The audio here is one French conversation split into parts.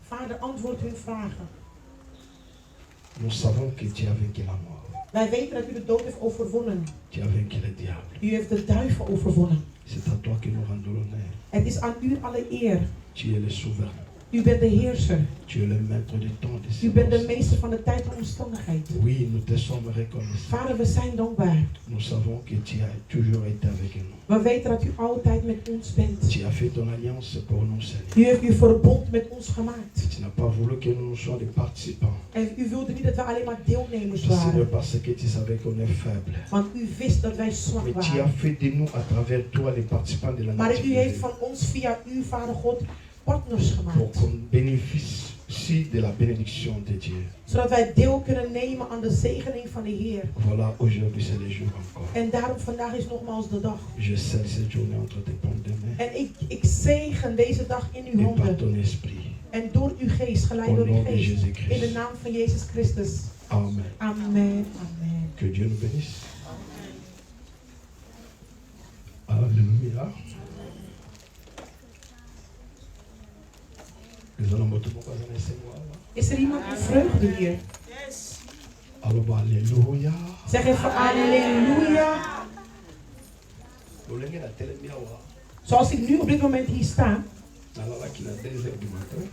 Vader, antwoord hun vragen. Nous savons que tu as vaincu la mort. Wij weten dat u de dood heeft overwonnen. Tu as vaincu le diable. U heeft de duivel overwonnen. C'est à toi que nous rendons l'honneur. Het is aan u alle eer. Tu es le souverain. U bent de heerser. Tu es le maître du temps de U bent de silence. meester van de tijd en omstandigheid. Oui, nous te sommes reconnaissants. Vader, we zijn dankbaar. Nous savons que tu as toujours été avec nous. We weten dat u altijd met ons bent. Tu as fait ton alliance pour nous, Seigneur. U heeft uw verbond met ons gemaakt. Tu n'as pas voulu que nous soyons des participants. En u wilde niet dat we alleen maar deelnemers Seigneur, waren. parce que tu savais qu'on est faible. Want u wist dat wij zwak Mais tu as waren. fait de nous, à travers toi, les participants de la Maar nature u heeft divine, van ons via u, Vader God, partners pour gemaakt. qu'on bénéficie de la bénédiction de Dieu. Zodat wij deel kunnen nemen aan de zegening van de Heer. Voilà, aujourd'hui c'est le jour encore. En daarom vandaag is nogmaals de dag. Je scelle cette journée entre tes paumes de main En ik zegen deze dag in uw et par handen. ton esprit. En door uw geest, geleid Au door uw nom de geest. Jésus-Christ. In de naam van Jezus Christus. Amen. Amen. Amen. Que Dieu nous bénisse. Alléluia. Nous allons monter pour passer les Seigneur. Is er iemand in vreugde hier? Alors, alléluia. Zeg even halleluja. Zoals ik nu op dit moment hier sta.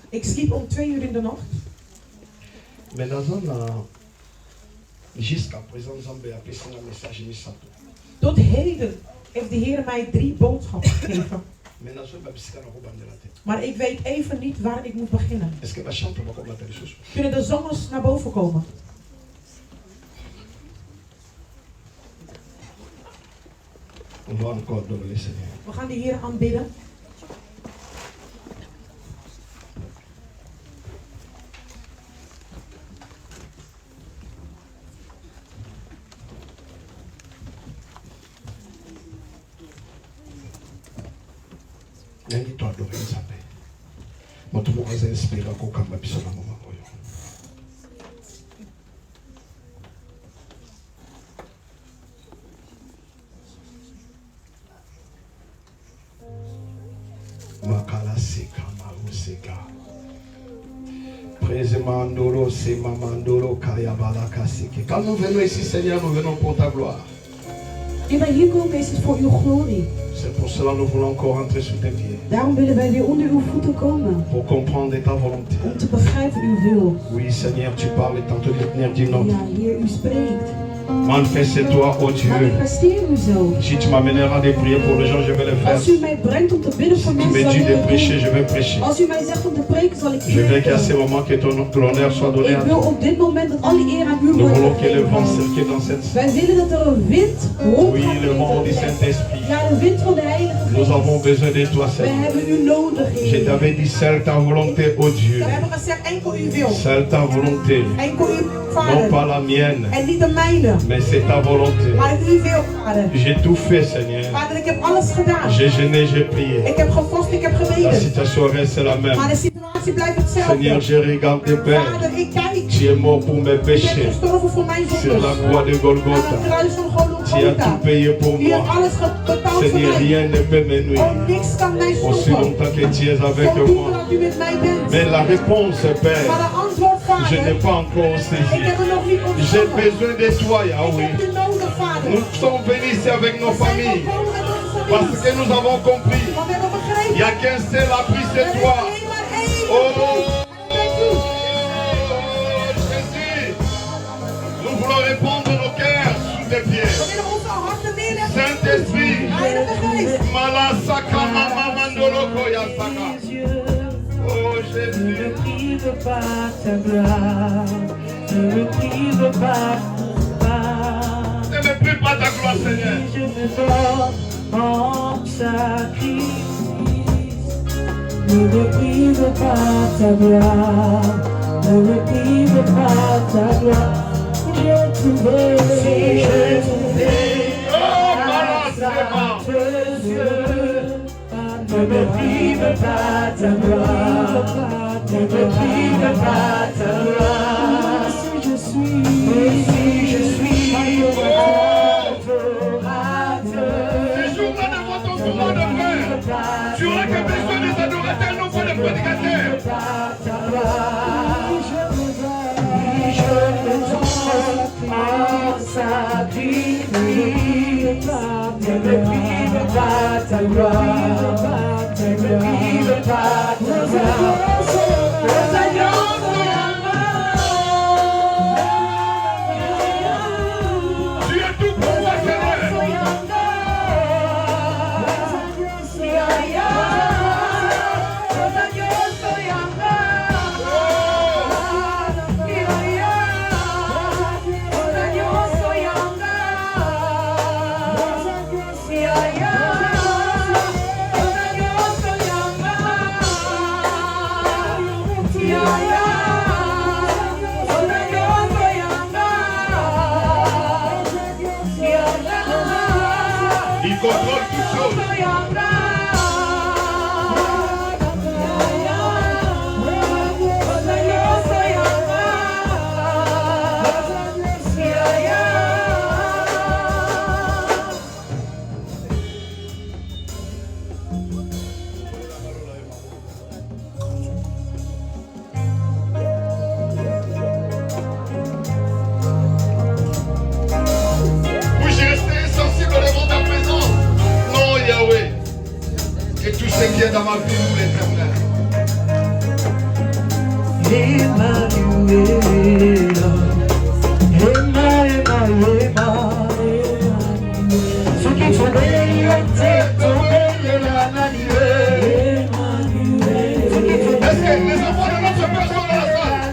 Ik sliep om 2 uur in de nacht. Jusqu'à présent, Zambé a passé un message Misato. Tot heden heeft de Heer mij 3 boodschappen gegeven. Maar ik weet even niet waar ik moet beginnen. Kunnen de zangers naar boven komen? We gaan de Heer aanbidden. Quand nous venons ici, Seigneur, nous venons pour ta gloire. En wij hier komen is het voor uw glorie. C'est pour cela que nous voulons encore rentrer sous tes pieds. Daarom willen wij weer onder uw voeten komen. Pour comprendre ta volonté. Om te begrijpen uw wil. Oui, Seigneur, tu parles et tantôt de tenir du nom. Ja, Heer, u spreekt. Manifeste-toi, oh Dieu. Manifesteer u zo. Si tu m'amèneras des prières pour les gens, je vais les faire. Als u mij brengt om te bidden voor Si tu mensen, me zal dis ik de het prêcher, doen. je vais prêcher. Als u mij zegt om te preken, zal ik Je veux qu'à ce preken. moment que ton honneur soit donné Ik à wil toi. op dit moment dat alle eer aan u Nous wordt voulons que le vent gegeven. circule dans cette salle. Wij willen dat er een wind rond Oui, gaat le vent du weten. Saint-Esprit. Ja, de wind van de Heilige Nous Geest. avons besoin de toi, Wij Seigneur. hebben u nodig, Je Heer. t'avais dit, seule ta volonté, oh Dieu. We hebben gezegd enkel uw wil. Seule ta volonté. Enkel uw Non Vader. pas la mienne, En niet de mijne. mais c'est ta volonté. Maar uw wil, Vader. J'ai tout fait, Seigneur. Vader, ik heb alles gedaan. J'ai jeûné, j'ai prié. Ik heb gevast, ik heb La gebeden. situation reste la même. Maar de situatie blijft Seigneur, hetzelfde. je regarde, Père. Vader, ik kijk. Tu es mort pour mes U bent péchés. gestorven voor mijn Sur la zondes. croix de Aan Golgotha. het kruis van Tu as tout Golgotha. payé pour U hebt moi. alles betaald voor Seigneur, mij. rien ne peut me nuire. Oh, niks kan mij Aussi stoppen. longtemps que tu es avec Zolang moi. dat u met mij bent. Mais la réponse, Maar Père, de antwoord, je n'ai Vader. pas encore Ik saisi. heb er nog niet J'ai ontvangen. besoin de toi, Ik Yahweh. heb u nodig, Vader. Nous sommes venus ici avec nos We zijn familles. gekomen met onze Parce families. que nous avons compris. Want we hebben Il begrepen. n'y a qu'un seul appui, Er c'est is toi. alleen maar één. Oh, Bent u. Jésus. Nous voulons répandre nos cœurs sous tes pieds. We willen onze harten neerleggen. Saint-Esprit. Heilige Geest. Malasaka mama mandoroko yasaka. Oh Jésus. Ne prive pas ta gloire, ne prive pas Ne me prive pas ta gloire, Seigneur. je me donne en sacrifice. Ne prive pas ta gloire, ne prive pas ta gloire. J'ai trouvé, j'ai trouvé Oh, Malasema. ne me prive pas ta gloire, ne me prive pas ta gloire. Si je suis adorateur, Ces jours-là ne vont ton courant de frère. Tu auras que besoin des adorateurs, non pas des prédicateurs. pas ta gloire. Il contrôle toutes choses. Ce qui est dans ma vie, nous l'Éternel. Est-ce que les enfants de notre Père sont dans la salle?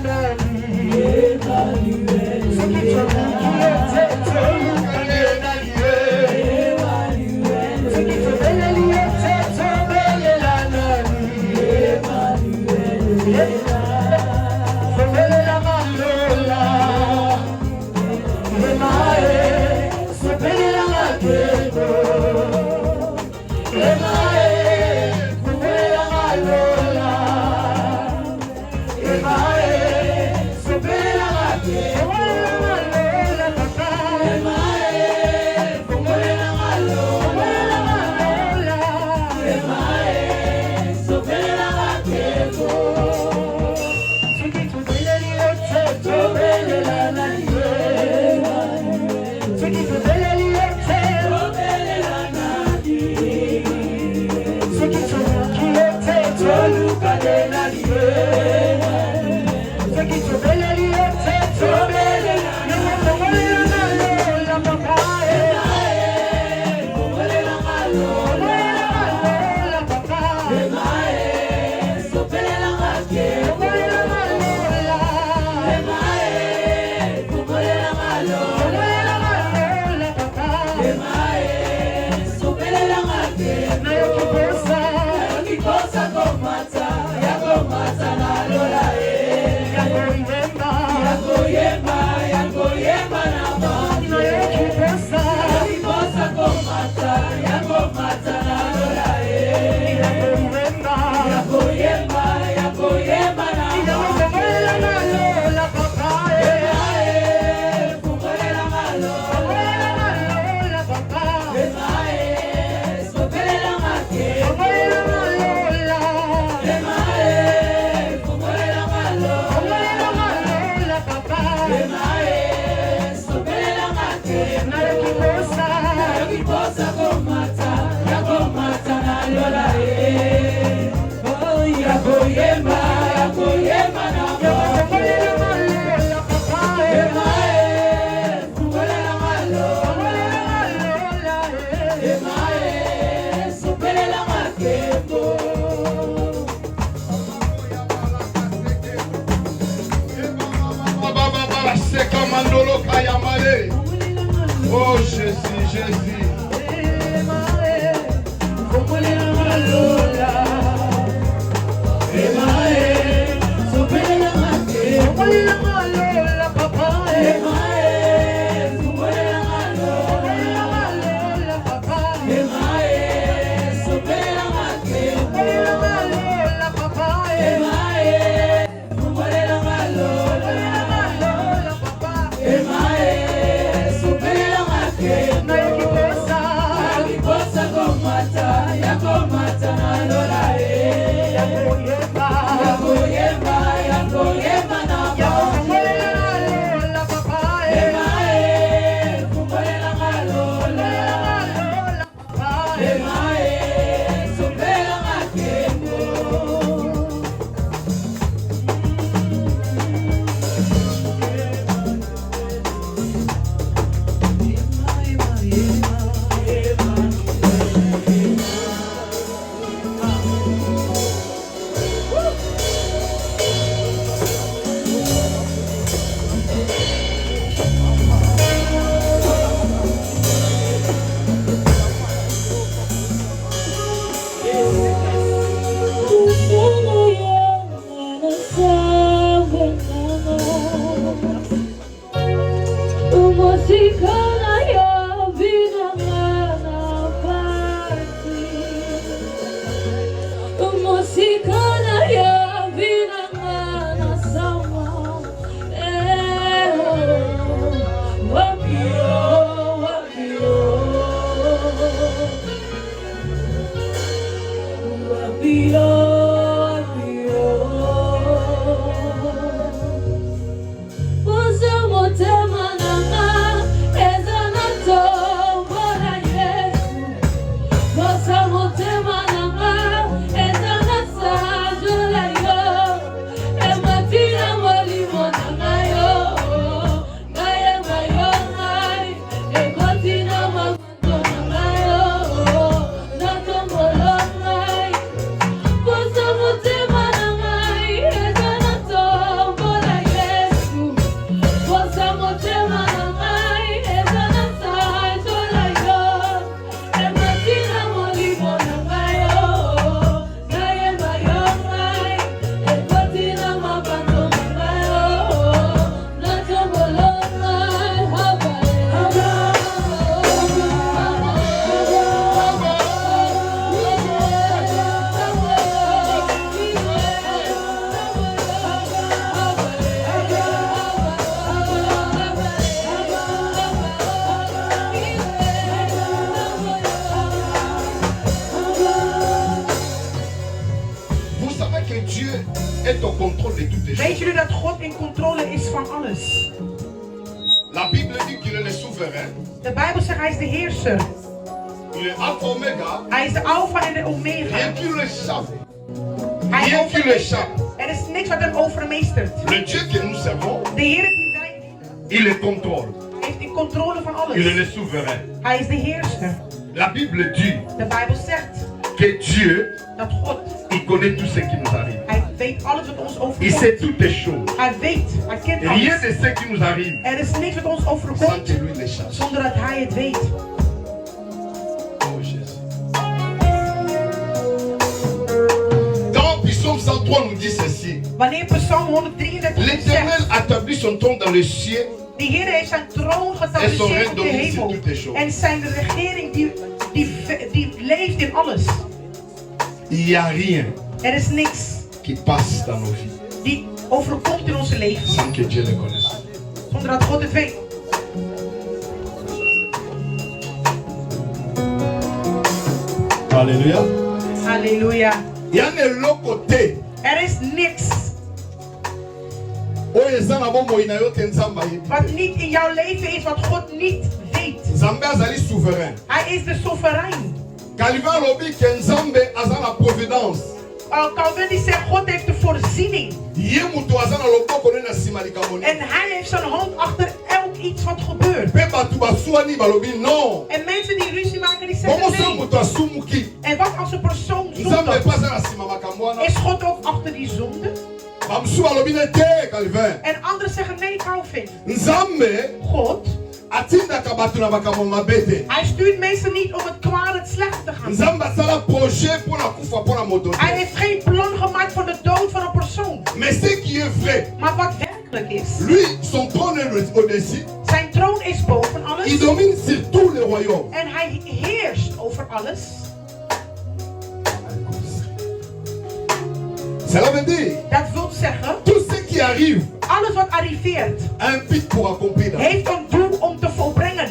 Oh Jésus, Jésus. Yakomata na lola Weet jullie dat God in controle is van alles? La Bible dit qu'il est le souverain. De Bijbel zegt hij is de heerser. Il est Alpha Omega. Hij is de alfa en de omega. Rien qui le échappe. Hij Rien qui le overmeestert. échappe. Er is niks wat hem overmeestert. Le Dieu que nous servons, De Heer die wij dienen, il est contrôle. heeft in controle van Il est alles. le souverain. Hij is de heerser. La Bible dit De Bijbel zegt que Dieu, dat God, il connaît tout ce qui nous arrive. hij weet alles wat ons Il overkomt. sait toutes les choses. Hij weet, hij kent Rien alles. de ce qui nous arrive Er is niks wat ons sans overkomt que lui l'échappe. zonder dat hij het weet. Oh Jésus. Quand Psaume 103 nous dit ceci, Wanneer Psalm 133 l'Éternel zegt, établit son trône dans le ciel. de Heer heeft zijn troon getabliseerd op de hemel. En zijn regering die leeft in alles. Il n'y a rien Er is niks qui passe dans nos vies die overkomt in onze leven sans que Dieu le connaisse. zonder dat God het weet. Alléluia. Halleluja. Il y a un long côté. Er is niks Oyo eza na bomoi na yo te Nzambe ayebi wat te. niet in jouw leven is wat God niet weet. Nzambe azali souverain. Hij is de soeverein. Calvin alobi ke Nzambe aza na providence. Calvin die zegt God heeft de voorziening. Ye mutu aza na loboko ne na nsima likambo En hij heeft zijn hand achter elk iets wat gebeurt. mpe bato baswani balobi non. En mensen die ruzie maken die Bongo zeggen so nee. mutu asumuki. En wat als een persoon Nzambe zondigt? epe aza na nsima makambo wana. Is God ook achter die zonde? Bamosusu balobi ne te Calvin. En anderen zeggen nee, Calvin. Nzambe God, atindaka bato na makambo mabe te. hij stuurt mensen niet om het kwaad het slecht te gaan doen. Nzambe asala projet mpo na kufa mpo na moto Hij te. heeft geen plan gemaakt voor de dood van een persoon. Mais ce qui est vrai, Maar wat werkelijk is, lui, son trône est au-dessus. zijn troon is boven Il alles. domine sur tous les royaumes. En hij heerst over alles. Cela veut dire, Dat wil zeggen, tout ce qui arrive alles wat arriveert, a un but pour accomplir. heeft een doel om te volbrengen.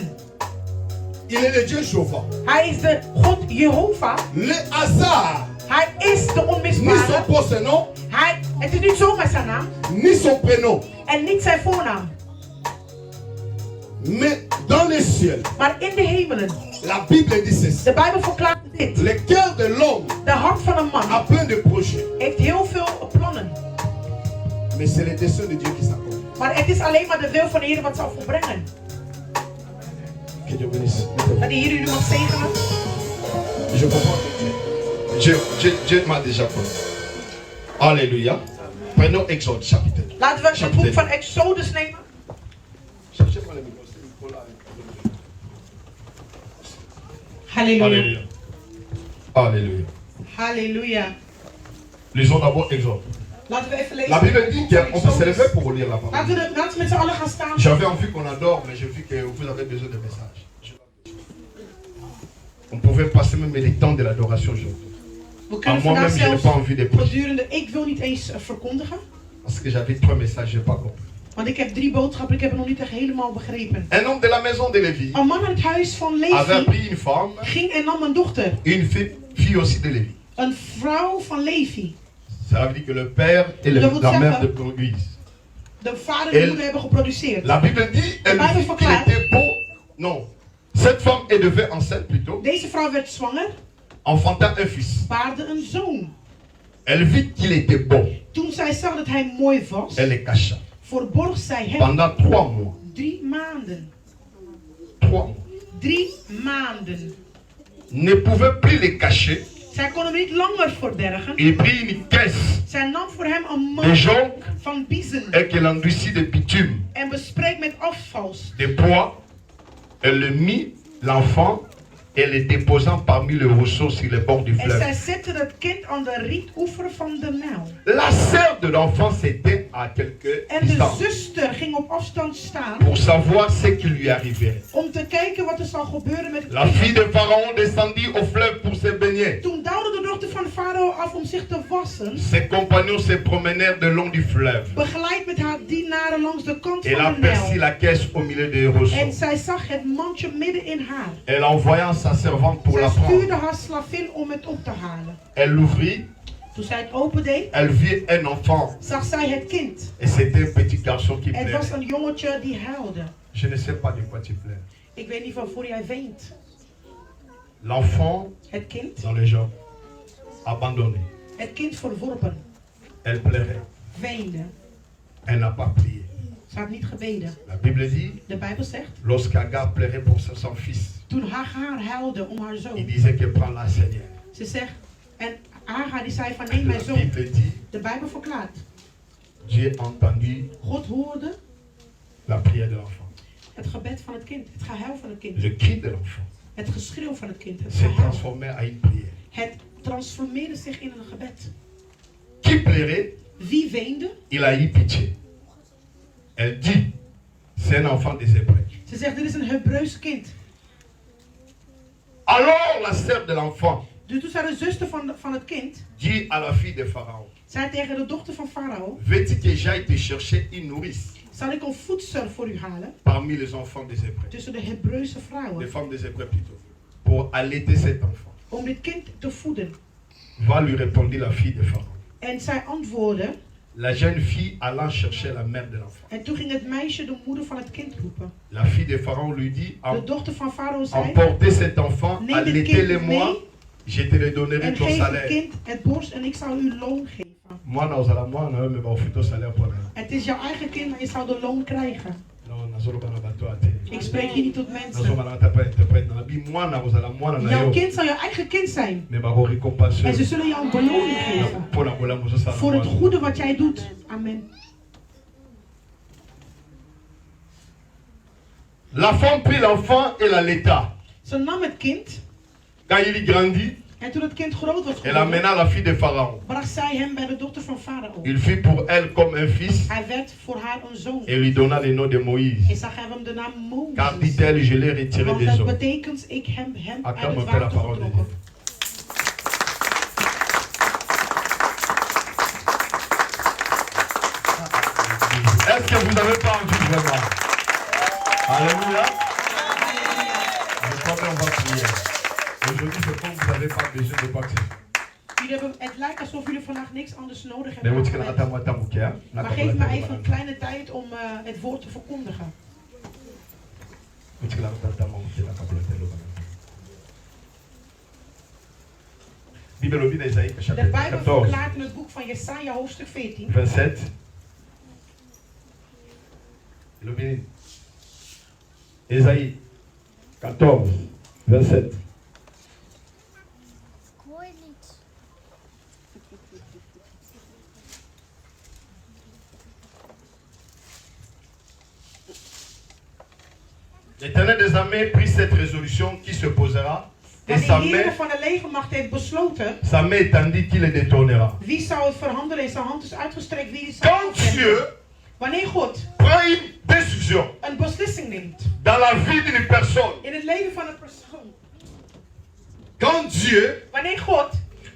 Il est le Dieu Jehovah. Hij is de God Jehovah. Le hasard, Hij is de ni son onmisbare. poste nom, Het is niet zomaar zijn naam ni son prénom. en niet zijn voornaam. Mais dans les cieux, Maar in de hemelen, la Bible dit ceci. de Bijbel verklaart dit. Le cœur de l'homme De hart van een a man plein de projets. heeft heel veel plannen. Mais c'est les desseins de Dieu qui s'accomplissent. Maar het is alleen maar de wil van de Heer wat zal volbrengen. Que Dieu bénisse. Dat de Heer u mag zegenen. Je comprends que Dieu m'a déjà connu. Alléluia. Prenons Exode chapitre 2. Laten we het boek van Exodus nemen. Halleluja. Alléluia. Alléluia. Halleluja. Lisons d'abord Exode. Laten we even lezen. La Bible dit qu'on peut se lever pour lire la parole. Laten we met z'n allen gaan staan. J'avais envie qu'on adore, mais j'ai vu que vous avez besoin de messages. On pouvait passer même les temps de l'adoration aujourd'hui. We kunnen Moi-même, vandaag je n'ai zelfs pas envie de prêcher. gedurende, ik wil niet eens verkondigen. Parce que j'avais 3 messages, je n'ai pas compris. Want ik heb 3 boodschappen, ik heb het nog niet echt helemaal begrepen. Un homme de la maison de Lévi Een man uit het huis van avait Levi pris une femme, ging en nam een dochter. une fille aussi de Lévi. Een vrouw van Levi. Ça veut dire que le père et Dat wil la mère zeggen, de l'église. de vader en de moeder hebben geproduceerd. La Bible dit elle Bijbel vit qu'il verklaart. était beau. Non. Cette femme est devenue enceinte plutôt, Deze vrouw werd zwanger, enfantant un fils. baarde een zoon. Elle vit qu'il était beau. Toen zij zag dat hij mooi was, Elle le cacha. verborg zij hem Pendant 3 mois. 3 maanden. 3 mois. 3 maanden. Ne pouvait plus le cacher. Zij kon hem niet langer verbergen. Il prit une caisse Zij nam voor hem een de man jonc van biezen et qu'elle endurcit de bitume, en bespreek met afvals. de bois. Elle mit l'enfant et le déposant parmi les roseaux sur les bords du En fleuve. zij zette het kind aan de rietoever van de Nijl. La sœur de l'enfant s'était à quelques En de distance zuster ging op afstand staan pour savoir ce qui lui arrivait. om te kijken wat er zal gebeuren met het La kind. fille de Pharaon descendit au fleuve pour se baigner. Toen daalde de dochter van Farao af om zich te wassen, Ses compagnons se promenèrent le long du fleuve. begeleid met haar dienaren langs de kant Elle van de aperçut Nijl. la caisse au milieu des En roseaux. zij zag het mandje midden in haar. Elle envoya sa servante pour Zij la stuurde prendre. haar slavin om het op te halen. Elle l'ouvrit Toen zij het opendeed, elle vit un enfant. zag zij het kind. Et c'était un petit garçon qui Het was pleurait. een jongetje die huilde. Je ne sais pas de quoi tu pleures. Ik weet niet waarvoor jij weent. L'enfant Het kind, dans les jambes, abandonné. het kind verworpen, Elle pleurait. weende. Elle n'a pas prié. Ze had niet gebeden. La Bible dit, De Bijbel zegt, lorsqu'Agar pleurait pour son fils, toen Hagar huilde om haar il zoon. disait que prends-la Seigneur. Ze zegt, en Hagar die zei van neem mijn La zoon. Bible dit, De Bijbel verklaart, Dieu a entendu God hoorde la prière de l'enfant. het gebed van het kind, het gehuil van het kind. Le cri de l'enfant Het geschreeuw van het kind, het s'est gehuil. transformé en une prière. Het transformeerde zich in een gebed. Qui pleurait, Wie weende? il a eu pitié. Elle dit, c'est un enfant des Hébreux. Ze zegt, dit is een Hebreus kind. Alors la sœur de l'enfant Dus toen zei de zuster van het kind, dit à la fille de Pharaon, zei tegen de dochter van Farao, veux-tu que j'aille te chercher une nourrice zal ik een voedsel voor u halen parmi les enfants des Hébreux, tussen de Hebreeuwse les vrouwen, femmes des Hébreux plutôt, pour allaiter cet enfant. om dit kind te voeden. Va lui répondit la fille de Pharaon. En zij antwoordde, La jeune fille allant chercher la mère de l'enfant. en toen ging het meisje de moeder van het kind roepen. La fille de Pharaon lui dit, De dochter van Farao zei, emportez cet enfant, neem dit allaitez-le kind moi, mee je te le donnerai en ton geef het salaire. kind het borst en ik zal u loon geven. Moi, nous allons moi, nous allons me faire ton salaire pour moi. Het is jouw eigen kind, maar je zal de loon krijgen. Non, nous allons pas bateau à terre. Ik spreek hier niet tot Nous mensen. allons pas interprète. Nous allons moi, nous allons moi, nous Jouw allons. kind zal jouw eigen kind zijn. Mais bah, récompense. En ze zullen jou een beloning geven. Pour la bola, moi, ça. Voor het goede wat jij doet. Amen. La femme prit l'enfant et l'allaita. Ze nam het kind. Quand il grandit, En toen het kind groot was elle amena geworden, la fille de Pharaon. bracht zij hem bij de dochter van Farao. Il fit pour elle comme un fils Hij werd voor haar een zoon. et lui donna le nom de Moïse. En zij gaf hem de naam Car Mozes. dit-elle, je l'ai retiré Want des dat eaux. betekent, ik heb hem uit Attends, het me fait la water parole de getrokken. Dieu. Est-ce que vous n'avez pas envie vraiment? Alléluia. Je crois qu'on va prier. Aujourd'hui, c'est comme vous n'avez pas besoin de quoi que ce soit. Het lijkt alsof jullie vandaag niks anders nodig Mais hebben. vous dan dites que gebed. la tamo tamo kia. Maar geef me even een kleine tijd om het woord te verkondigen. Vous dites que la tamo kia la kabla telo. Bible obie d'Ésaïe De chapitre Bijbel 14, verklaart in het boek van Jesaja hoofdstuk 14. 27. Il obie. Ésaïe 14, 27. L'Éternel des armées prit cette résolution qui se posera et Maar de Heer van de legermacht heeft besloten, sa main étendue qui le détournera. wie zou het verhandelen en zijn hand is uitgestrekt, wie zal Quand het Dieu afwenden. Wanneer God prend une décision een beslissing neemt dans la vie d'une personne, in het leven van een persoon, quand Dieu wanneer God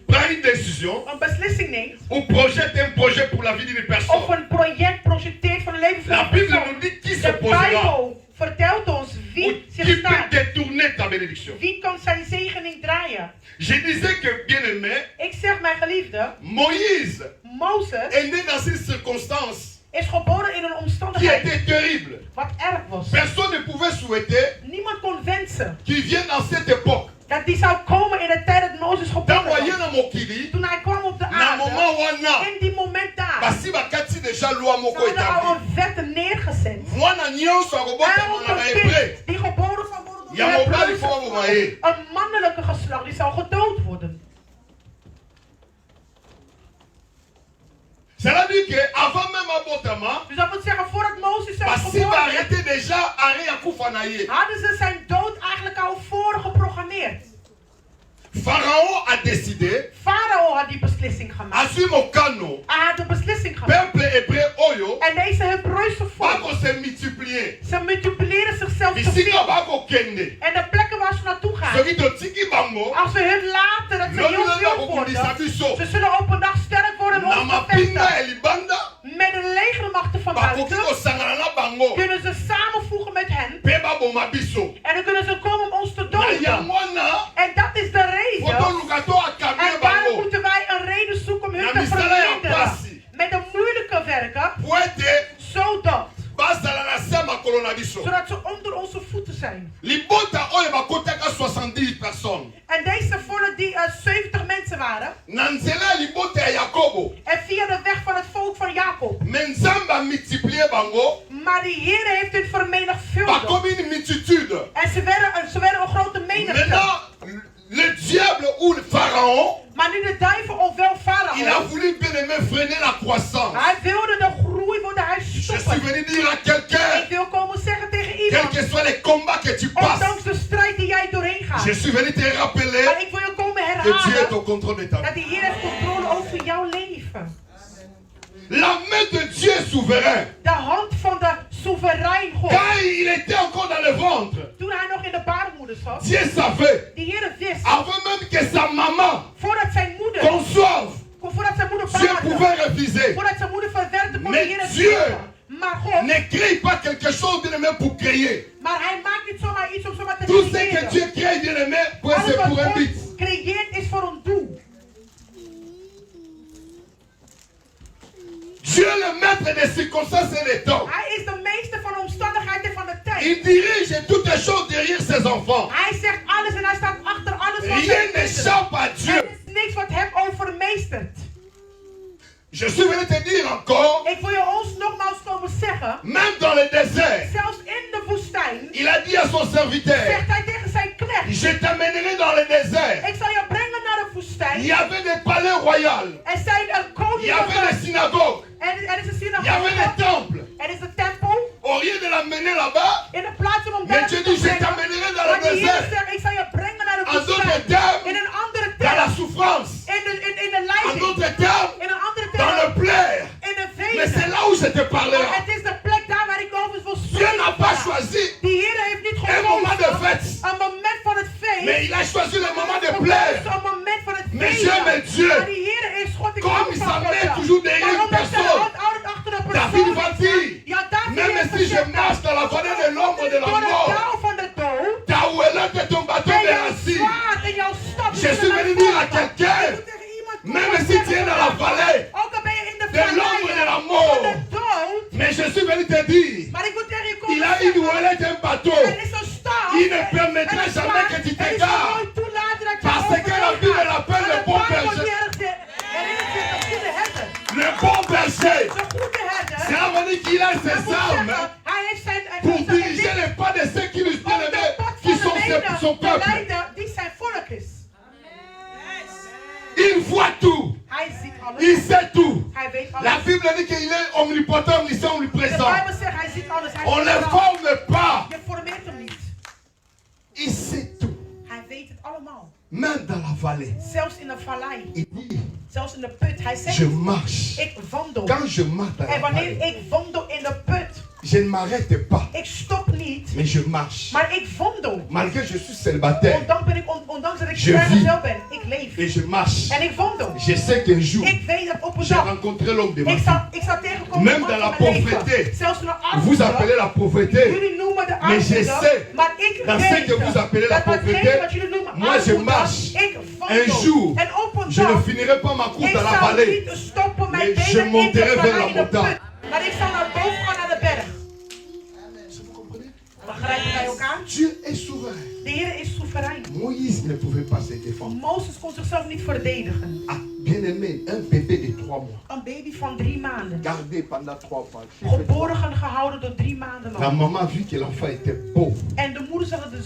prend une décision een beslissing neemt ou projette un projet pour la vie d'une of personne, een project projecteert voor het leven van la een Bible persoon, nous dit qui se de posera Bijbel vertelt ons ou wie zich qui peut staat, détourner ta bénédiction. wie kan zijn zegening draaien. Je disais que, bien aimé, Ik zeg mijn geliefde, Moïse Mozes est né dans une circonstance is geboren in een qui omstandigheid était terrible. wat erg was. Personne ne pouvait souhaiter Niemand kon wensen qu'il vienne dans cette époque. dat die zou komen in de tijd dat Mozes geboren Tangoye was. na mokili, Toen hij kwam op de na aarde, moment wana, in die moment daar, basi bakati déjà loi ze moko hadden al établi. een wet neergezet. Mwana nyonso akobota En ook mwana na een hébreu. kind die geboren zou worden door Ya de mobali Hebreeuwse fo boma ye. een mannelijke geslacht, die zou gedood worden. Cela dit que avant même abotama, Dus dat wil zeggen, voordat Mozes zelf basi geboren werd, arrêté déjà arrêt akufa na ye. hadden ze zijn dood eigenlijk al voorgeprogrammeerd. Pharaon a décidé, Farao had die beslissing gemaakt. assume mokano, Hij had de beslissing gemaakt. peuple hébreu oyo, En deze Hebreeuwse volk, bako se multiplier. ze multipliceren zichzelf te Bisika veel. bako kende. En de plekken waar ze naartoe gaan, Soki totiki bango, als we hun laten dat ze lobi heel lobi veel bakokundisa worden, biso. ze zullen op een dag sterk worden en Na ons mapinga bevestigen. elibanda, Met de legermachten van bakoki buiten kosangana na bango. kunnen ze samenvoegen met hen. Pe baboma biso. En dan kunnen ze komen om ons te Na doden. yango wana, En dat is de reden. foto lukato akamia En daarom bango. moeten wij een reden zoeken Zodat ze onder onze voeten zijn. En deze volk die 70 mensen waren. En via de weg van het volk van Jacob. Maar die Heer heeft het vermenigvuldigd. En ze werden een grote menigte. Le diable ou le pharaon, maar nu de duivel ofwel Farao, il a voulu bien aimer freiner la croissance. Hij wilde de groei wilde hij Je suis stoppen. venu dire à quelqu'un, Ik wil komen zeggen tegen quels iemand, que soient les combats que tu passes, ondanks de strijd die jij doorheen gaat, je suis venu te rappeler maar ik wil je komen que Dieu est herhalen au contrôle de ta vie. dat die Heer heeft controle over jouw leven. La main de Dieu est souverain. De hand van de soeverein God. Quand il était encore dans le ventre, Toen hij nog in de baarmoeder zat, Dieu savait, die Heer wist, avant même que sa maman voordat zijn moeder, conçoive, voordat zijn moeder Dieu baarde, pouvait refuser. voordat zijn moeder verwerkte, kon de Mais Heer Dieu weten. Maar God, ne crée pas quelque chose bien aimé pour créer. maar hij maakt niet zomaar iets om zomaar te Tout ce que creëren. Dieu crée bien aimé, Alles c'est wat pour un God but. creëert is voor een doel. Dieu le maître des circonstances et des temps. Hij is de meester van de omstandigheden van de tijd. Il dirige toutes les choses derrière ses enfants. Hij zegt alles en hij staat achter alles wat Rien hij n'échappe à Dieu. Er is niks wat hem overmeestert. Je suis venu te dire encore, Ik wil je ons nogmaals komen zeggen, même dans le désert, zelfs in de woestijn, il a dit à son serviteur, zegt hij tegen zijn knecht, je t'amènerai dans le désert. ik zal je brengen naar de Il woestijn. y avait des palais royaux. Er zijn een Il y avait des koning. synagogues. Er is een Il y avait des synagoge. temples. Er is een tempel. Au lieu de l'amener là-bas, In de plaats om mais daar Dieu te dit, je brengen. t'amènerai dans Maar le die Heer désert. zegt, ik zal je brengen naar de En d'autres woestijn. termes, In een andere dans la tent. souffrance. In de En leiding. d'autres termes, In een andere dans le tent. plaire. In de Mais c'est venen. là où je te Maar parlerai. het is de plek daar waar ik over wil Dieu n'a pas spreken. choisi Die Heer heeft niet un moment de gekozen fête. een moment van het feest. Mais il a choisi le moment de Gekozen plaire. een moment van het Mais feest. j'aime Dieu. Maar die Heer is God. Ik Comme hou il van s'en God, met ja. toujours derrière Maar une omdat zijn personne. hand altijd achter de persoon David va is. dire, Ja, David même heeft si je gezegd, marche dans la vallée de l'ombre de la door de mort, dauw van de dood. ta ouelette et ton bâton En de jouw racine. zwaard en jouw stap. Je suis venu dire à quelqu'un, Ik moet tegen iemand même komen si tu zeggen es dans la vandaag, vallée ook al ben je in de de l'ombre de la mort, van de dood. mais je suis venu te dire, Maar ik moet tegen je komen il a une zeggen, ouelette et un bâton. er is een staf. Il ne permettra en een jamais zwaard, que tu en t'égares. die zal nooit toelaten dat je Parce que la Bible l'appelle le bon berger. herinnert zich de goede herder. Le bon berger. De goede herder. Cela veut dire qu'il a Dat ses moet armes zeggen, hij heeft zijn pour diriger les pas de ceux qui lui bien aimés, qui sont son peuple. die zijn volk is. Il voit tout. Hij ziet alles. Il sait tout. Hij weet La alles. Bible dit qu'il est omnipotent, omniscient, De omniprésent. Bijbel zegt hij ziet alles. Hij On ne ziet le alles. forme pas. Je formeert hem niet. Il sait tout. Hij weet het allemaal. Même dans la vallée. Zelfs in de vallei. Il dit, Zelfs in de put. Hij zegt, je marche. ik wandel. Quand je marche dans En la wanneer vallée, ik wandel in de put, je ne m'arrête pas, ik stop niet, mais je marche. maar ik wandel. Malgré que je suis célibataire Ondanks dat ik Je vrijgezel ben, ik leef. et je marche, En ik wandel. je sais qu'un jour, Ik weet dat op een j'ai dag, rencontré l'homme de ma ik vie. zal tegenkomen Même man dans la van mijn leven. pauvreté. Zelfs in de Vous appelez armoede. la pauvreté. Jullie noemen de Mais je armoede. sais, Maar ik dans ce weet que vous appelez la dat datgene pauvreté, wat jullie noemen moi je armoede, marche. ik Un wandel. jour, En op een je ne dag, finirai pas ma course ik dans la zal vallée. niet stoppen mijn Mais je benen in de monterai vers vallei la in de montagne. put. Maar ik zal naar boven gaan naar de berg. Vous comprenez? Begrijpen wij elkaar? Dieu est souverain. De Heer is soeverein. Moïse ne pouvait pas se défendre. Mozes kon zichzelf niet verdedigen. Ah, bien aimé, un bébé de 3 mois, Een baby van 3 maanden. gardé pendant 3 mois. Geboren gehouden door 3 maanden La lang. maman vit que l'enfant était pauvre. En de moeder zag dat de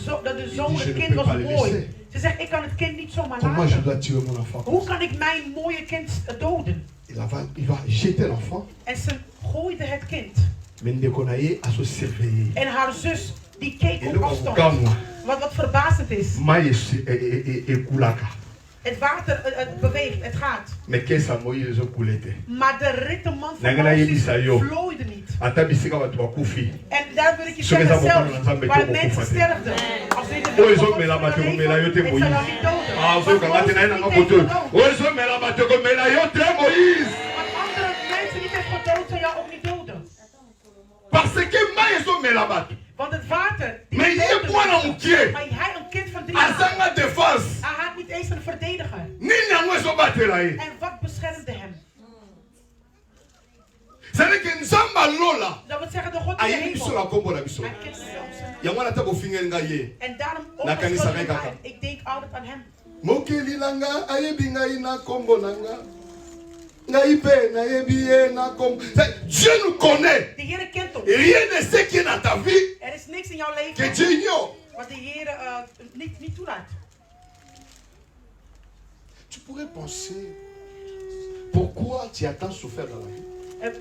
zoon, Je het ne kind peux was pas le mooi. laisser. Ze zegt, ik kan het kind niet zomaar Comment je laten. dois tuer mon enfant? Hoe kan ik mijn mooie kind doden? Il va jeter l'enfant. En ze gooide het kind. Mais Ndekonaye a se surveillé. En haar zus, die keek Et op le afstand. Gamwa, Wat verbazend is. Maïe et Koulaka. Het water, het beweegt, het gaat. Mais qu'est-ce que Moïse coulait? Maar de rittenman van Nangana Mozes yebisa yo. vlooide niet. Ata bisika watu bakufi. En daar wil ik je Zo is zeggen, dat zelfs ook nog een waar beetje mensen opgevat, sterfden. Als ze in de Oh, wil zo van God mela zullen bato, leven, mela yote ik zal Moïse. jou niet doden. Ah, zo Want kan Mozes het in een niet moto. heeft gedood. Oh, zo mela bato, mela yote Moïse. Wat andere mensen niet heeft gedood, zal jou ook niet doden. Parce que Maïe zo mela bato. Want het water... die Mais il est doodde point mensen. en moutier. Maar hij, een kind van 3 jaar, Azanga défense. hij had niet eens een verdediger. Nini yango zo batela ye. En wat beschermde hem? C'est-à-dire que Nzamba Lola. na kombo na biso. Hij kent zelfs zijn naam. Yango na tabo finger nga ye. En daarom Na kanisa ook kaka. ik denk altijd aan hem. Mokeli langa ayebi ngai na kombo nanga. Ngai pe na yebi ye na kombo. Dieu nous connaît. De Heer kent ons. Rien de ce qui est dans ta vie Er is niks in jouw leven que Dieu ignore. wat de Heer niet toelaat. Tu pourrais penser pourquoi tu as tant souffert dans la vie.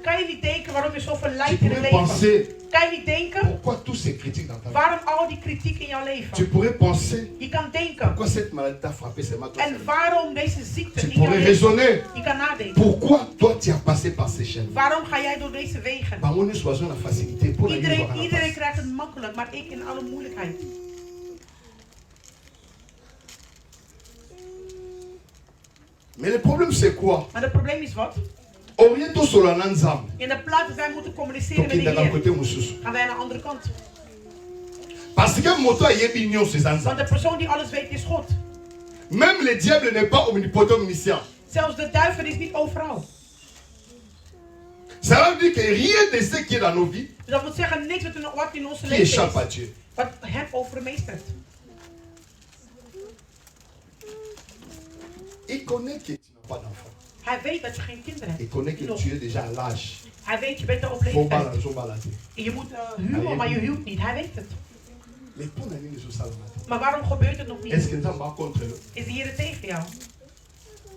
Kan je niet denken waarom je zoveel Tu lijdt in het pourrais leven? penser Kan je niet denken pourquoi tous ces critiques dans ta vie. waarom al die kritiek in jouw Tu leven? pourrais penser Je kan denken. pourquoi cette maladie t'a frappé seulement toi. En waarom deze ziekte Tu in jouw pourrais leven? raisonner Je kan nadenken. pourquoi toi tu as passé par ces chaînes. Waarom ga jij door deze wegen? Par mon choisir la facilité pour la Iedereen krijgt het makkelijk, maar ik in alle moeilijkheid. Mais le problème c'est quoi? Maar het probleem is wat? Oriento solananzam. In de plaats dat wij moeten communiceren met de Tokenda Heer, côté mususu. gaan wij naar de andere kant. Parce que moto ayebi nyon ses Want anzam. de persoon die alles weet is God. Même le diable n'est pas omnipotent omniscient. Zelfs de duivel is niet overal. Ça veut dire que rien de ce qui est dans nos vies Dus dat wil zeggen, niks wat in onze qui leven échappe à is, Dieu. wat hem overmeestert. Il connaît que tu n'as pas d'enfant. Hij weet dat je geen kinderen Il hebt. connaît que tu es déjà à l'âge. Hij weet, je bent er op Faut leeftijd. balancer, balancer. En je moet huwen, maar je huwt niet. Hij weet het. Mais pour l'année de ce Maar waarom gebeurt het nog est-ce niet? que nous sommes contre eux? Is de Heer tegen jou?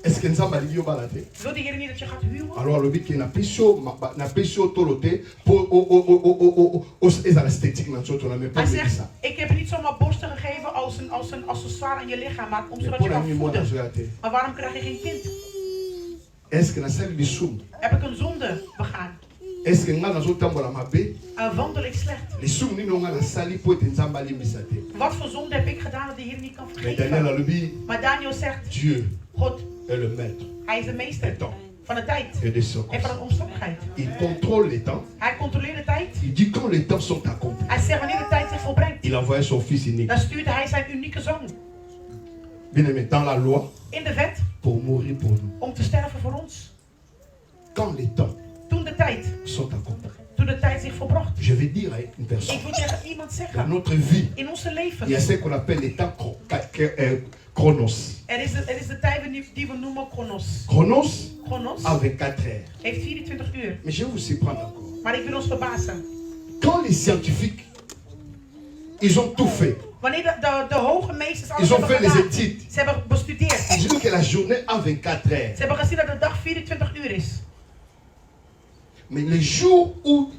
Est-ce que nous sommes allés au balancer? Wil de Heer niet dat je gaat huwen? Alors le but qui n'a pas toloté pour aux esthétiques dans notre mais pas Hij ça. zegt, ik heb je niet zomaar borsten gegeven als een accessoire aan je lichaam, maar om Mais zodat pour je kan l'année moi dans voeden. ce Maar waarom krijg je geen kind? est-ce que na salle du soum? Heb ik een zonde begaan? Est-ce que nga nazo tambola mabe? Wandel ik slecht? Les soum ni nonga na sali po te nzamba li misate. Wat voor zonde heb ik gedaan dat de Heer niet kan Mais Daniel vergeven? a lebi Maar Daniel zegt, Dieu God, est le maître hij is de des meester temps van de tijd et des en van circonstances. de omstandigheid. Il contrôle les temps. Hij controleert de tijd. Il dit quand les temps sont accomplis. Hij zegt wanneer de tijd zich volbrengt, Il envoie son fils unique. dan stuurde hij zijn unieke zoon Bien aimé dans la loi in de wet pour mourir pour nous. om te sterven voor ons. Quand les temps Toen de tijd, sont accomplis. toen de tijd zich volbracht. Je vais dire à une personne Ik wil tegen iemand dans zeggen, notre vie, in onze il y a leven, ce qu'on appelle les temps chronos. er is de tijd die we noemen chronos. Chronos Chronos a 24 heures. heeft 24 uur. Mais je vais vous surprendre encore. Maar ik wil ons verbazen. Quand les scientifiques, ils ont tout fait. Wanneer de hoge meesters alles Ils ont hebben fait les gedaan, études. ze hebben bestudeerd. Ils disent que la journée a 24 heures. Ze hebben gezien dat de dag 24 uur is. Mais le jour où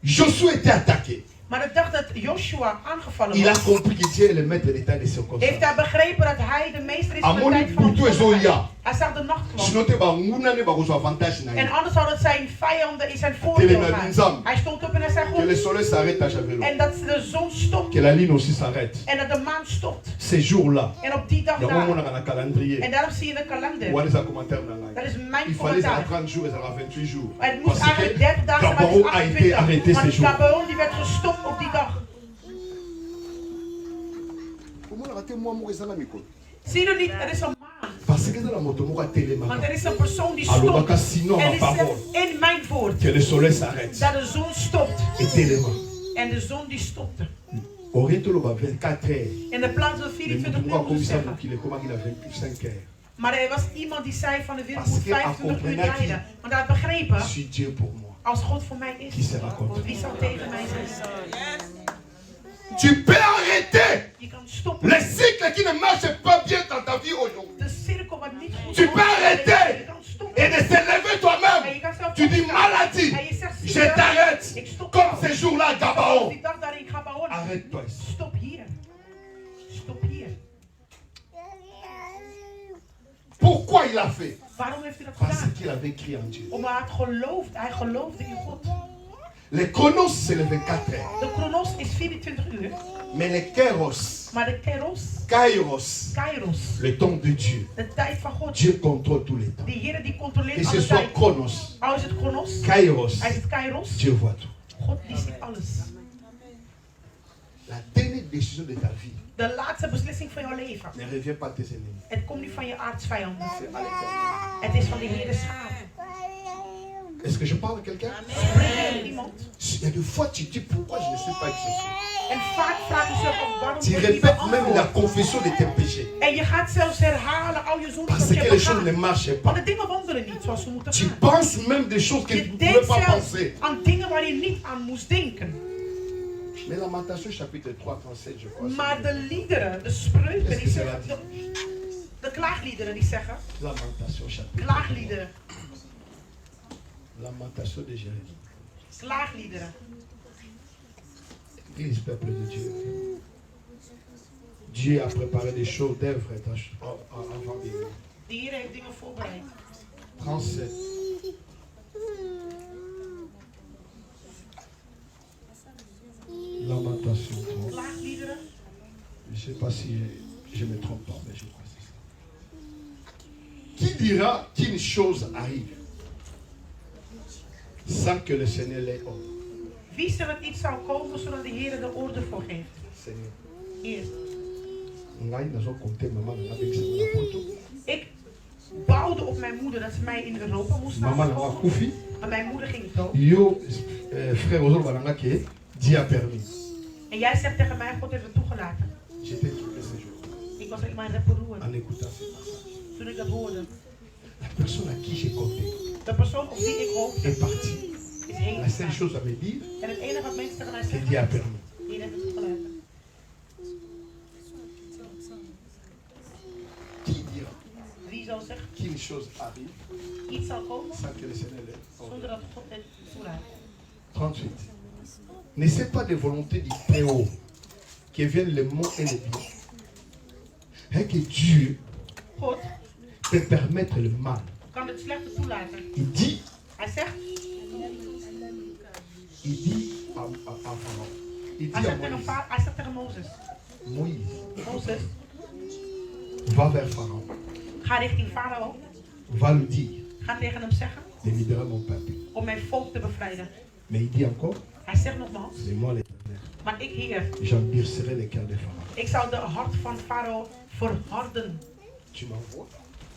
Josué était attaqué, Maar de dag dat Joshua aangevallen il a was, compris que Dieu est le maître des temps et des heeft circonstances. hij begrepen dat hij de meester is van de Amoni tijd van butu ezoya. omstandigheid. Hij zag de nacht kwam. Sinon te ba nguna ne ba ko avantage na En ye. anders had het zijn vijanden in zijn voordeel Telema gaan. Nzam. Hij stond op en hij zei Que le goed. soleil s'arrête à Chavelo. En dat de zon stopt. Que la lune aussi s'arrête. En dat de maan stopt. Ces jours-là, En op die dag il y a un moment daar. dans le calendrier. En daarom zie je in de kalender. Ou des commentaires dans Dat la. is mijn Il fallait ça commentaar. 30 jours et ça 28 jours. Het moest Parce eigenlijk que 30 dagen zijn, maar het Gabaron is a été arrêté 28. ces Want jours. Gabaron die werd gestopt op die dag. Zie je niet, er is een maan. Parce que dans la moto, moi, Want er is een persoon die alors, stopt. sinon, En ma die parole, zegt in mijn woord que le soleil s'arrête. dat de zon stopt. Et téléma. En de zon die stopte. Oriento lo 24 heures. In de plaats van Mais 24 moi, uur comme moest ça, zeggen. qu'il est comment il a 25 heures. Maar er was iemand die zei van de wereld Parce moet que 25 uur accompagnatie- rijden. Want hij had begrepen, Si Dieu pour moi. als God voor mij Qui is, sera contre wie zal tegen mij zijn? Tu peux arrêter Je kan stoppen. les cycles qui ne marchent pas bien dans ta vie aujourd'hui. De cirkel wat niet goed Tu loopt, peux arrêter je kan stoppen. et de se lever toi-même. En je kan zelf Tu dis opstaan. maladie. En je zegt, Je ziekte, t'arrête. ik stop. Comme ces jours-là, Gabaon. Die dag daar in Gabaon. Arrête-toi ici. Stop hier. Stop hier. Pourquoi il a fait? Waarom heeft hij dat Parce gedaan? qu'il avait crié en Dieu. Omdat hij geloofde in God. Les chronos, c'est les 24 heures. De chronos is 24 uur. Mais les kairos, Maar de kairos, kairos, le temps de Dieu. de tijd van God. Dieu contrôle tous les temps. Die Heer die Que controleert ce alle soit tijd. chronos, Al is het chronos, kairos, hij is het kairos. Dieu voit tout. God die ziet alles. La dernière décision de ta vie De laatste beslissing van jouw leven. ne revient pas à tes ennemis. Het komt niet van je aartsvijanden. C'est à l'éternel. Het is van de Heer de schaap. Est-ce que je parle à quelqu'un? Il y a des fois tu dis pourquoi je ne suis pas exaucé. En vaak vraag je jezelf waarom Tu word ik niet répètes même la beantwoord. confession de tes péchés. En je gaat zelfs herhalen al je zonden Parce dat je que hebt les choses ne begaan. marchent Want pas. de dingen wandelen niet zoals ze moeten Tu gaan. penses même des choses que tu Je ne pouvais denkt pas zelfs penser. aan dingen waar je niet aan moest denken. Mais Lamentation chapitre 3, 37, je crois. Maar de liederen, de spreuken, Est-ce die que c'est zeggen, la de klaagliederen die zeggen, Lamentation chapitre 3. klaagliederen, Lamentation de Jérémie. klaagliederen. Église, peuple de Dieu. Dieu a préparé des choses d'œuvre avant de venir. De Heer heeft dingen voorbereid. 37. Lamentation 3. Klaagliederen. Je ne sais pas si je me trompe pas, mais je crois que c'est ça. Qui dira qu'une chose arrive sans que le Seigneur l'ait ordonné? Wie zal het iets zou komen zodat de Heer er de orde voor geeft? Seigneur. Heer. Ik bouwde op mijn moeder dat ze mij in Europa moest Maman laten n'a komen. Koufi. Maar mijn moeder ging dood. Yo, frère Ozol Balangake, Dieu a permis. En jij zegt tegen mij, God heeft het toegelaten. J'étais troublé ce jour Ik was echt maar beroerd en écoutant ce passage. toen ik dat hoorde. La personne à qui j'ai compté De persoon op wie ik hoopte est partie. is heen La seule gegaan. chose à me dire, En het enige wat mensen tegen mij que zeggen, Dieu a permis. Heer heeft het toegelaten. Qui dira Wie zal zeggen, qu'une chose arrive iets zal komen sans que le Seigneur l'ait zonder ordonné? dat God het toelaat. 38. Ne c'est pas de volonté du Très-Haut que viennent le mot et le bien. Et que Dieu God peut permettre le mal. kan het slechte toelaten. Il dit Hij zegt à Pharaon, il dit Hij à zegt tegen, Moïse, hij zegt tegen Mozes, Moïse, Mozes, va vers Pharaon, ga richting Farao, va lui dire ga tegen hem zeggen de libérer mon peuple. om mijn volk te bevrijden. Mais il dit encore, Hij zegt nogmaals, c'est moi l'Éternel. maar ik Heer, J'endurcirai le cœur de Pharaon. ik zal de hart van Farao verharden. Tu m'envoies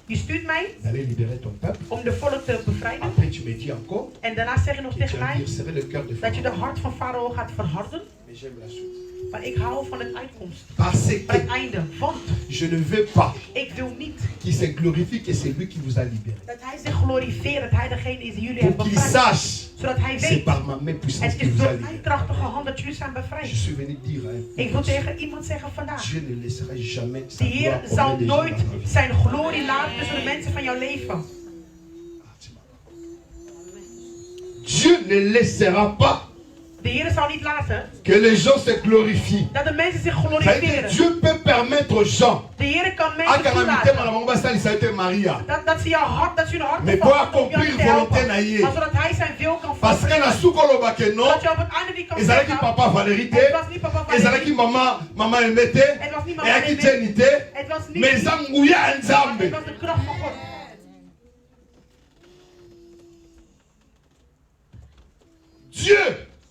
Je stuurt mij d'aller libérer ton peuple. om de volk te bevrijden. Après tu me dis encore En daarna zeg je nog que tegen tu mij endurcirai le cœur de dat je de Pharaon. hart van Farao gaat verharden. Mais j'aime la suite. Maar ik hou van het uitkomst. Parce Van het que einde. Want je ne veux pas ik wil niet qu'il se glorifie que c'est lui qui vous a libéré. dat hij zich glorifieert, dat hij degene is die jullie heeft Pour qu'il bevrijd. sache, Zodat hij c'est weet, par ma main puissante het qu'il is vous a door mijn libéré. krachtige hand dat jullie zijn Je bevrijd. suis venu dire à un Ik wil tegen iemand zeggen vandaag. Dieu ne laissera jamais De sa gloire Heer zal auprès des gens nooit dans ta vie. zijn glorie laten tussen de mensen van jouw leven. Dieu ne laissera pas De Heer zal niet laten que les gens se glorifient. dat de mensen zich C'est-à-dire que glorifiëren. Dieu peut permettre aux gens De Heer kan à mensen toelaten ça a été Maria. dat ze jouw hart, dat ze hun hart Mais bevallen pour om jou accomplir te helpen. volonté na ye. Maar zodat hij zijn wil kan Parce que la volbrengen. soukoloba que non, Dat je op het einde niet kan ezalaki zeggen. papa Valérie Het te, was niet papa van ezalaki mama Emete, Het was niet mama eyaki Emete. Jenny te, Het was niet. mais eza nguya ya Het Nzambe. was de kracht van God. Dieu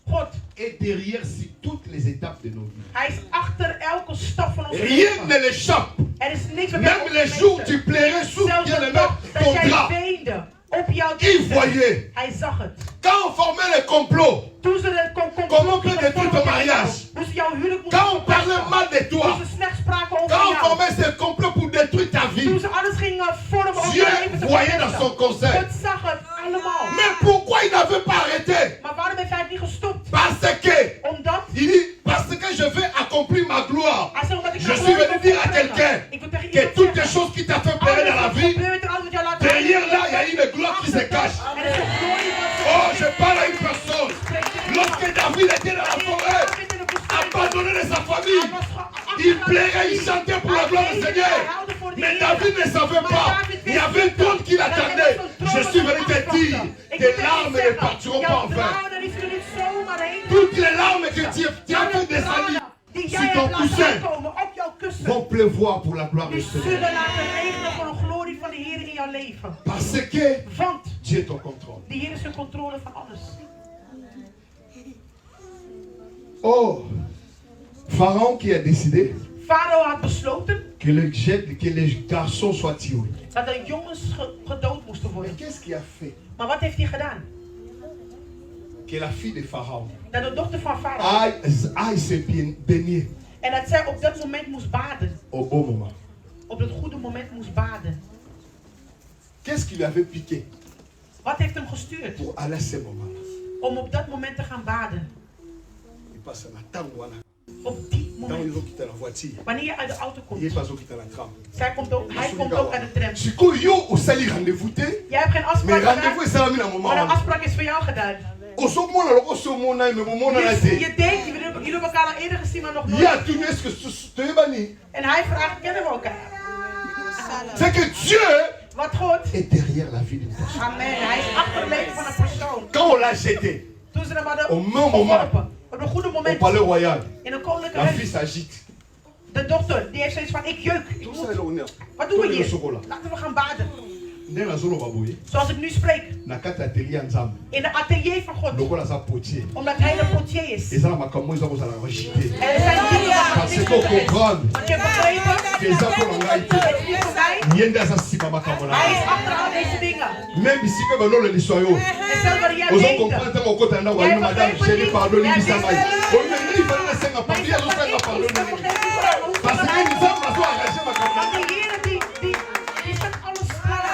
God. est derrière sur toutes les étapes de nos vies. Hij is achter elke stap van ons Rien leven. ne l'échappe. Er is niks wat Même les jours où tu plairais sous Zelfs bien de le dag dat ton jij drap. weende op jouw Il kussen. voyait. Hij zag het. Quand on formait les complots, Toen ze de Comment on peut détruire ton mariage? Hoe ze jouw huwelijk moesten quand on parlait mal de Toen toi, ze slecht spraken over quand on jou. formait ces complots pour détruire ta vie, Toen ze alles gingen vormen om Dieu je leven te voyait dans verpesten. son conseil. God zag het allemaal. Mais pourquoi il n'avait pas arrêté? Maar waarom heeft hij het niet gestopt? Parce que, Omdat il dit, parce que je vais accomplir ma gloire. hij zegt, omdat ik Je mijn suis glorie venu wil dire à volbrengen. quelqu'un Ik wil tegen que iemand toutes les zeggen, choses qui t'a fait pleurer dans la alles wat vie, gebeurt en alles wat jou laat derrière là, il y a huilen, une gloire qui se cache. er is een glorie van Oh, je parle à une personne. Lorsque David était dans la forêt, abandonné de sa famille, il plairait, il chantait pour la gloire du Seigneur. Mais David ne savait pas. Il y avait un trône qui l'attendait. Je suis venu te dire, tes larmes ne partiront pas en vain. Toutes les larmes que tu as fait descendre sur ton coussin vont pleuvoir pour la gloire du Die Seigneur. zullen laten regenen voor de glorie van de Heer in jouw leven. Parce que Want Dieu est en contrôle. de Heer is in controle van alles. Oh, Pharaon qui a décidé Farao had besloten que les garçons soient tués. dat de jongens gedood moesten Mais worden. qu'est-ce qu'il a fait? Maar wat heeft hij gedaan? que la fille de Pharaon dat de dochter van Farao. aille se baigner En dat zij op dat moment moest baden. au bon moment. Op het goede moment moest baden. Qu'est-ce qui lui avait piqué Wat heeft hem gestuurd? pour aller à ce moment-là? Om op dat moment te gaan baden. Il passe à Tangwana. Op die Quand moment. ils ont quitté la voiture, Wanneer je uit de auto komt. il est pas quitté la tram. Hij komt ook uit de tram. Si yo au sali rendez-vous te, Jij hebt geen mais afspraak rendez-vous gedaan. est salami na moment. Maar de afspraak is voor jou gedaan. Oso mona loko so mona me mona na Dus te. je denkt, jullie hebben elkaar al eerder gezien, maar nog nooit. Ya tu est-ce que tu es bani? En hij vraagt, kennen we elkaar? C'est que Dieu Wat God? est derrière la vie d'une personne. Amen. Hij is achter het leven van een persoon. Quand on l'a jeté, Toen ze hem hadden au même moment, geworpen. Op een goede au moment. palais royal, In een koninklijke la fille huis. s'agite. De dochter, die heeft zoiets van, ik jeuk. Ik Tout moet- ça est l'honneur. Wat doen we Tout hier? le chocolat. Laten we gaan baden. Nde na zolo baboye, Zoals ik nu spreek. na kati atelier nzambe. In de atelier van God. Lokola za potier. Omdat hij de portier is. Eza na makambo eza kozala rejité. Er zijn dingen waar Parce niet que goed is. comprendre Want je begrepen, que eza mpo na ngai te. het is niet voor mij. Ye nde aza nsima makambo na Hij is ngai. achter al deze dingen. Même bisika baloleliswa yo. En zelfs waar jij Ozo weet. comprendre ntango okota ndango ayino madame chéri pardonimisa ngai. Oyo nde ifali nasenga pardon ye azosenga pardon na ngai. Parce que nzambe azo engage makambo na ngai. De Heer die zet alles klaar.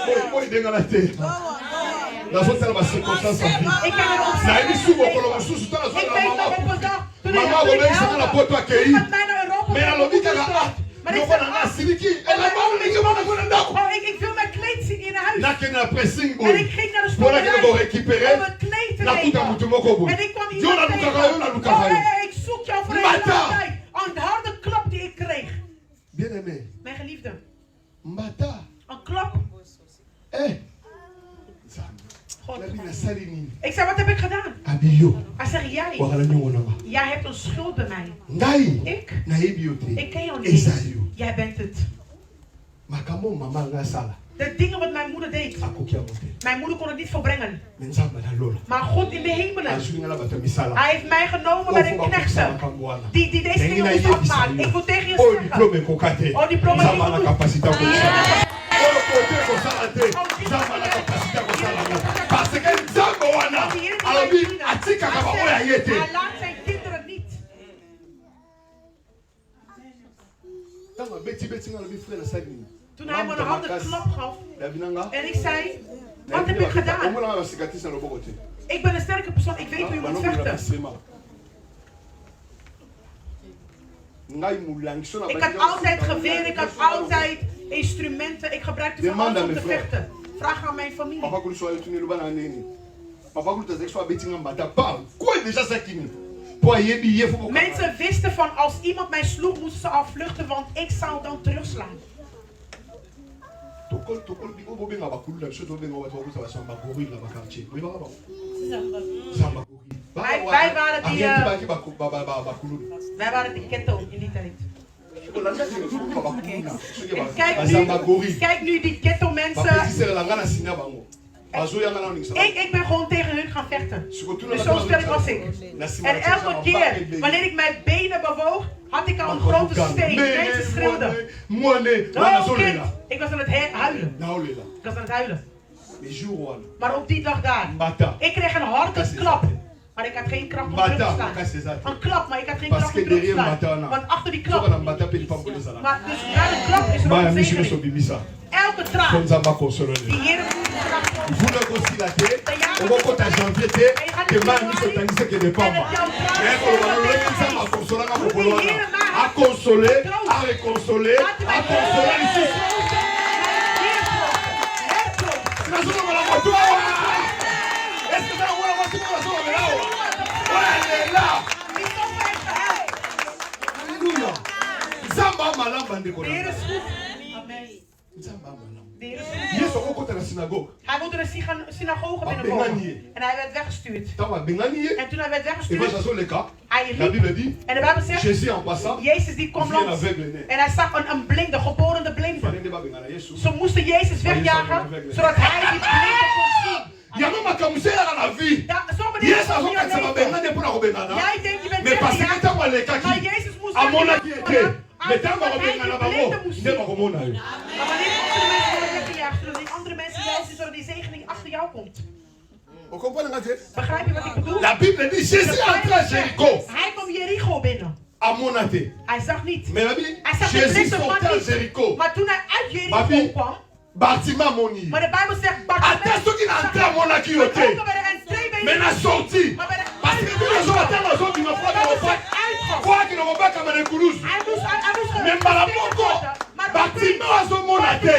Oyo edengana te. Nazotala bacirconstance ya vie. Ik kan erop nayebi su mokolo mosusu to Ik nazwala weet mama nog op een dag toen ik mama akomeisanga na poto akei met mij naar Europa me nalobi kaka Maar ik loko na nga asiliki elamba olingi mona ngo na ndako Oh, ik wil mijn kleed zien in huis. nakende na pressing En boye ik ging naar de mpo nakende spoorlijn korécupere om een kleed te nakuta nemen. motu moko boye En ik kwam yo iemand nalukaka yo tegen. nalukaka Oh, yo ik zoek jou voor een Mata. hele tijd. Aan de harde klap die ik kreeg. bien aimé Mijn geliefde. mbata Een klap. nzambe God. nabi nasali nini Ik zei, wat heb ik gedaan? abi yo Hij zegt, jij. wakala nyongo nanga Jij hebt een schuld bij mij. ngai Ik? nayebi yo te Ik ken jou eza niet. yo Jij bent het. makambo mama nga asala De dingen wat mijn moeder deed. akoki yango te Mijn moeder kon het niet volbrengen. me nzambe nalola Maar God in de hemelen. azwi nga na bato ya misala Hij heeft mij genomen bij de knechten. Die deze Ndenge dingen moest nayebisa afmaken. yo. Ik wil tegen je oyo zeggen. diplôme ekoka te Oh, diplôme nzambe ana ekoki. kapasité ya kosala oyo kote ekosala te nzambe ana kapasité ya kosala ngo parce que nzambe wana alobi atikaka baoyo aye te Hij laat zijn kinderen niet. ntango abeti nga alobi frère nasali nini Toen hij me een harde klap gaf. yabi nanga En ik zei, wat heb ik gedaan? omonanga basicatrice na loboko te Ik ben een sterke persoon. Ik weet hoe je moet banokona vechten. basema ngai molangi so na Ik had altijd geweer. Ik had altijd instrumenten. Ik gebruikte van alles om te vechten. Vraag aan mijn familie. papa kulu so ayotuni eloba na nini papa kulu tazaki so abeti nga mbata pa quoi déjà sakini po ayebi ye fo Mensen wisten van als iemand mij sloeg, moesten ze al vluchten, want ik zou dan terugslaan. tokol biko bobenga bakulu na biso tobenga bato bakuta basoma bagorille na bakartier oyebaka bango zamba gorille Wij waren die, baki bakulu Wij waren de ghetto in die tijd. olandaki efuka bakulu na En kijk nu die ghetto mensen. bapesiselelanga na sina bango bazoyanga na oningisa Ik ben gewoon tegen hun gaan vechten. Dus zo sterk was ik. En elke keer, wanneer ik mijn benen bewoog, had ik al een grote steen. Mensen schreeuwden. Oh, kind. Ik was aan het huilen. Ik was aan het huilen. Maar op die dag daar, ik kreeg een harde klap. Maar ik had geen kracht om terug te slaan. Een klap, maar ik had geen kracht om terug te slaan. Want achter die klap. Maar dus na de klap is er ook een zegening. Elke traan. Die Heer moet je kracht vuna kosila te okokota janvier te kemaya miso etangisi kende pamba ekoloba lolenge nzambe akonsolanga mokolo wana akonsole arekonsole akonsola lisusu nazolobala moto awa eske eza lokola mwasi moko nazolobela awa oyalela alleluya nzambe amalamu bandeko na nzambe amalamu Yesu akokota na synagoge. Hij wilde de synagoge binnenkomen. En hij werd weggestuurd. En toen hij werd weggestuurd, hij riep. En de Bijbel zegt, Jezus die kwam langs. En hij zag een blinde, geboren blinde. Ze moesten Jezus wegjagen, zodat hij die blinde kon zien. Yango makamuse ya na vie. Yesu azokatisa babengane mpona kobengana. Mais parce que ntango alekaki amonaki ete mais ntango akobengana bango nde bakomona yo. Maar wanneer andere mensen worden weggejaagd, zullen die andere mensen juist, zodat die zegening achter jou komt. Vous comprenez ce que Begrijp je wat ik bedoel? La Bible dit Jésus est entré à Jéricho. Hij kwam Jericho binnen. À Monaté. Hij zag niet. Mais la Bible, Hij zag de Jésus blinde sortait man à niet. Jéricho. Maar toen hij uit Jericho Babi, kwam, Bartima moni. maar de Bijbel zegt Attends ceux qui n'entrent à Monaco. Mais n'a sorti. Parce que tous les jours, attends, les autres, ils n'ont pas de repas. Quoi qu'ils n'ont pas comme les Koulouz. Mais par la Moko, Bartima a son Monaté.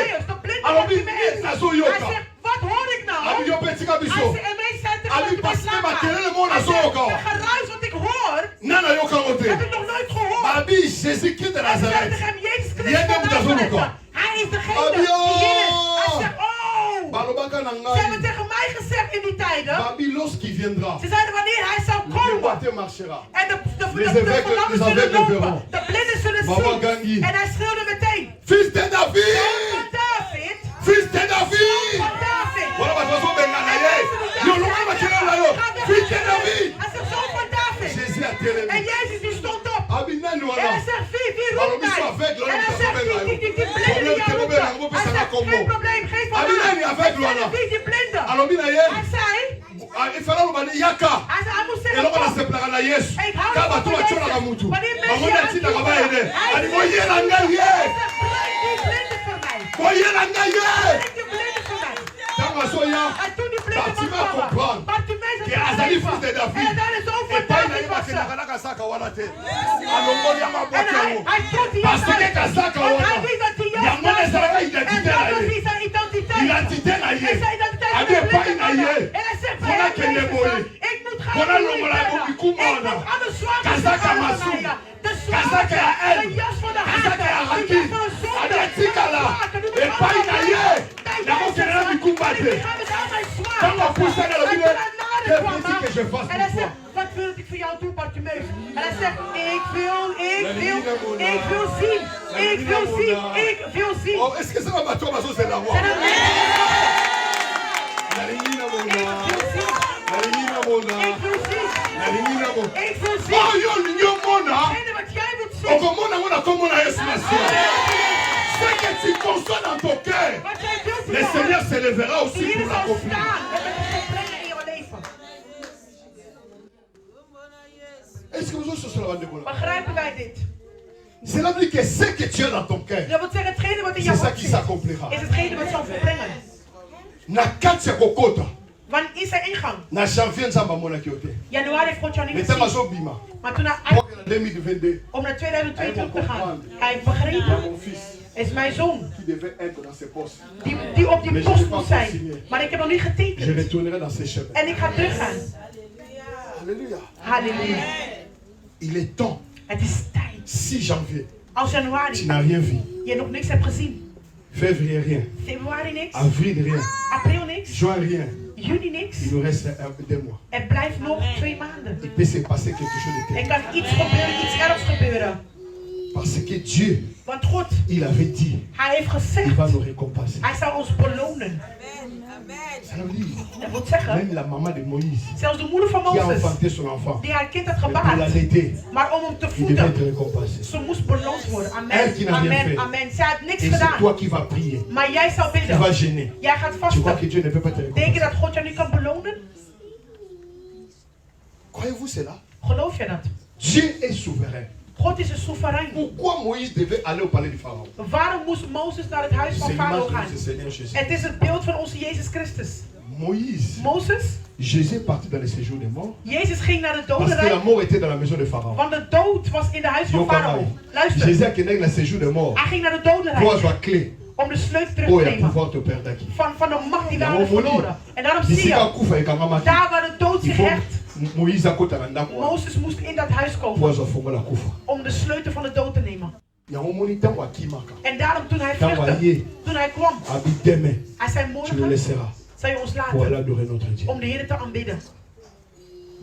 Alors, il n'a son yoga. Wat hoor ik nou? Abi yo petit kabiso. En mij zei tegen Abi mij, parce que ma télé le monde a hij son zegt, yoga. de geruis wat ik hoor, Nana yoga moté. heb ik nog nooit gehoord. Babi Jésus Christ de Hij zei Nazareth. tegen hem, Jezus Jij Christus neemt van dat zo Nazareth. nog. Hij is degene Abi, die oh. hier is. Hij zegt, oh. Balobaka Ze nangai. hebben tegen mij gezegd in die tijden. Babi lorsqu'il viendra. Ze zeiden wanneer hij zou Le komen. boité marchera. En de Les aveugles verlammen zullen verront. lopen. De blinden zullen Baba Gangi. zien. En hij schreeuwde meteen. Fils de David. Van David. Fils de David. Van David. Voilà ma façon de gagner. Yo no ma kira la yo. Fils de David. Hij zegt zoon van David. Jésus a télé. En Jezus die stond op. Abi nani En wala. hij zegt wie Balo roept biso mij? aveugle En la hij yo zegt pesa die blinde die Problème jou que roept. vous avez Hij zegt geen probleem, geen van Abi nani Hij aveugle zegt wana. wie die blinde? Alors bina ye. Hij zei. Il fallait le bani yaka. Hij zei hij moest Et là on a zeggen. se plaindre na Yesu. Ik hou Kaba van tu la chona Jezus. la mutu. Wanneer Ba mensen mo na je tina kaba aankijken, ene. hij Ani zegt, mo ye na ngai ye. hij zegt, breng die blinde voor mij. Mo ye na ngai ye. Breng die blinde voor mij. Tanga soya. En toen die blinde Bartima was kwamen, comprendre. Bartimaeus had Que Azali fils de begrepen. David. En dat is ook Et van pas na David ye ba was kena er. kana kasaka wana te. Alongoli ya En maboko yango. hij trok die Parce jas que uit. kazaka Want wana. hij wist dat die jas Yango na ezalaka En identité dat na was ye. niet zijn identiteit. Identité na ye. En zijn identiteit Abi was epai blinde na mannen. ye. En hij zegt bij Fona hem, kende Jezus, boye. ik moet gaan Fona naar jullie longola verder. bobikuma Ik wana. moet alle zwarte Kazaka van masu. mij. De Kazaka ya zwarte, el. de jas van de Kazaka ya haat, de haki. jas van de zonde. Adi etikala. Epai na ye. Nako kende na bikuma te. Tango apusa na lobile. Quel petit que je fasse En hij pour toi. zegt, wat wil ik voor jou doen, Bartimaeus? En hij zegt, ik wil zien, ik wil zien. Oh, est-ce que ça va battre ma sauce de la voix? En dan Nalingi na mona. ik wil zien, Nalingi na mona. ik wil zien, Nalingi na mona. ik wil zien. Oh, yo lingi mona. Hetgene wat jij moet zien. Okomona mona komona Yesu Messia. Ce que tu conçois dans ton cœur, Wat jij wilt le Seigneur se lèvera de aussi Heer pour zal l'accomplir. staan en met het volbrengen in jouw leven. Est-ce que vous avez cela de bon? Begrijpen wij dit? Cela veut dire que ce que tu as dans ton cœur, Dat wil zeggen, hetgene wat in c'est jouw ça hart qui zit, s'accomplira. is hetgene wat zal volbrengen. Na katse kokota, Want in zijn ingang, na janvier nzamba mona kiote. januari heeft God jou niet Mais gezien. tama zo bima. Maar toen hij, Moi, en 2022, om naar 2022 te gaan, comprendre. hij heeft begrepen, mon fils is mijn zoon, qui devait être dans ses postes. die op die Mais je post n'ai pas moet zijn. signé. Maar ik heb nog niet Je getekend. retournerai dans ses chemins. En ik ga teruggaan. Alléluia. Halleluja. Il est temps. Het is tijd. 6 janvier, Als tu januari n'as rien vu. je nog niks hebt gezien. Février, rien. Februari niks. Avril, rien. April niks. Juin, rien. Juni niks. Il nous reste 2 mois. Er blijft nog 2 maanden. Il peut se passer quelque chose de Er terrible. kan iets gebeuren, iets ergs gebeuren. Parce que Dieu, Want God, il avait dit, hij heeft il gezegd, va nous récompenser. hij zal ons belonen. Ça veut dire, Dat wil zeggen, même la maman de Moïse, zelfs de moeder van qui a Mozes, enfanté son enfant, die haar kind had mais pour gebaard, l'allaiter, maar om hem te il devait être voeden, récompensé. ze moest beloond worden. Elle qui Amen, n'a rien amen, fait. amen. Zij had niks Et c'est gedaan, toi qui vas prier. maar jij zal Tu vas bidden. gêner. Jij gaat Tu crois que vasten. Dieu ne peut pas te Denk je récompenser. dat God jou niet kan belonen? Croyez-vous cela? Geloof je dat? Dieu est souverain. God is een soeverein. Pourquoi Moïse devait aller au palais du Pharaon? Waarom moest Mozes naar het huis C'est van Farao l'image gaan? de notre Seigneur Jésus. Het is het beeld van onze Jezus Christus. Moïse, Mozes, Jésus est parti dans le séjour des morts Jezus ging naar de parce que la dodenrijk, mort était dans la maison de Pharaon. want de dood was in de huis van Yokamai. Farao. Luister, Jésus a quitté le séjour des morts hij ging naar de pour dodenrijk avoir clé om de sleutel terug pour te nemen pouvoir te perdre qui. van de macht die we Ja, hadden maar verloren. En daarom zie D'ici je, qu'à Koufa et Kamamaki, daar waar de dood il zich faut hecht, Moïse a côté dans la Mozes moest in dat huis pour komen avoir fongo la Koufa. om de sleutel van de dood te nemen. Il y a un moment où il Kimaka. En daarom toen hij Quand vluchtte, voyez, toen hij kwam, habite demain, hij zei tu nous morgen laisseras zal je ons pour aller laten adorer notre Dieu. om de Heer te aanbidden.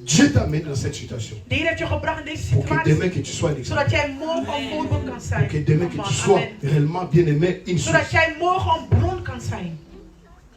Dieu t'a amené dans cette situation De Heer heeft je gebracht in deze pour que situatie, demain que tu sois un exemple, zodat jij morgen een voorbeeld kan zijn. pour que demain que tu sois Amen. réellement bien aimé, une Zodat source. jij morgen een bron kan zijn.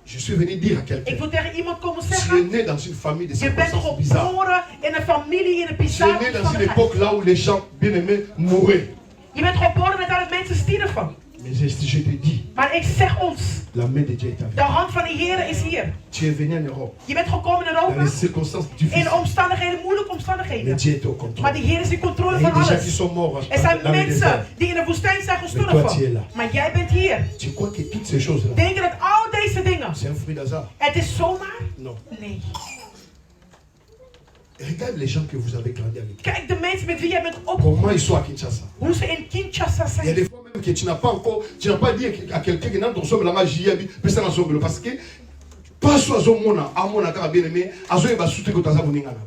Je suis venu dire à Ik quelqu'un, wil tegen iemand komen tu es zeggen, né dans une famille de je bent circonstances bizarres. geboren in een familie, in een Tu es bizarre né dans une omstandigheid. époque là où les gens bien aimés mouraient. Je bent geboren met dat mensen stierven. Mais Je te dis, Maar ik zeg ons, la main de Dieu est avec de hand van de Heer is hier. Tu es venu en Europe. Je bent gekomen in Dans Europa les circonstances in difficiles. omstandigheden, moeilijke Mais omstandigheden. Dieu est au contrôle. Maar de Heer is in controle Il y a van des gens qui alles. sont morts Er zijn dans le désert. mensen die in de woestijn zijn toi, tu es gestorven. là. Maar jij bent hier. Tu crois que toutes ces choses-là, Denk je dat al deze dingen, c'est un fruit d'hasard? het is zomaar? Non. Nee. Regarde les gens que vous avez grandi avec. Kijk de mensen met wie jij bent Comment opgegroeid. ils sont à Kinshasa. Hoe ze in Kinshasa Il y a zijn. des fois même que tu n'as pas dit à quelqu'un que dans ton somme la magie, mais c'est dans son parce que pas soit zomona, amona car bien aimé, azoe ba soute que taza boningana.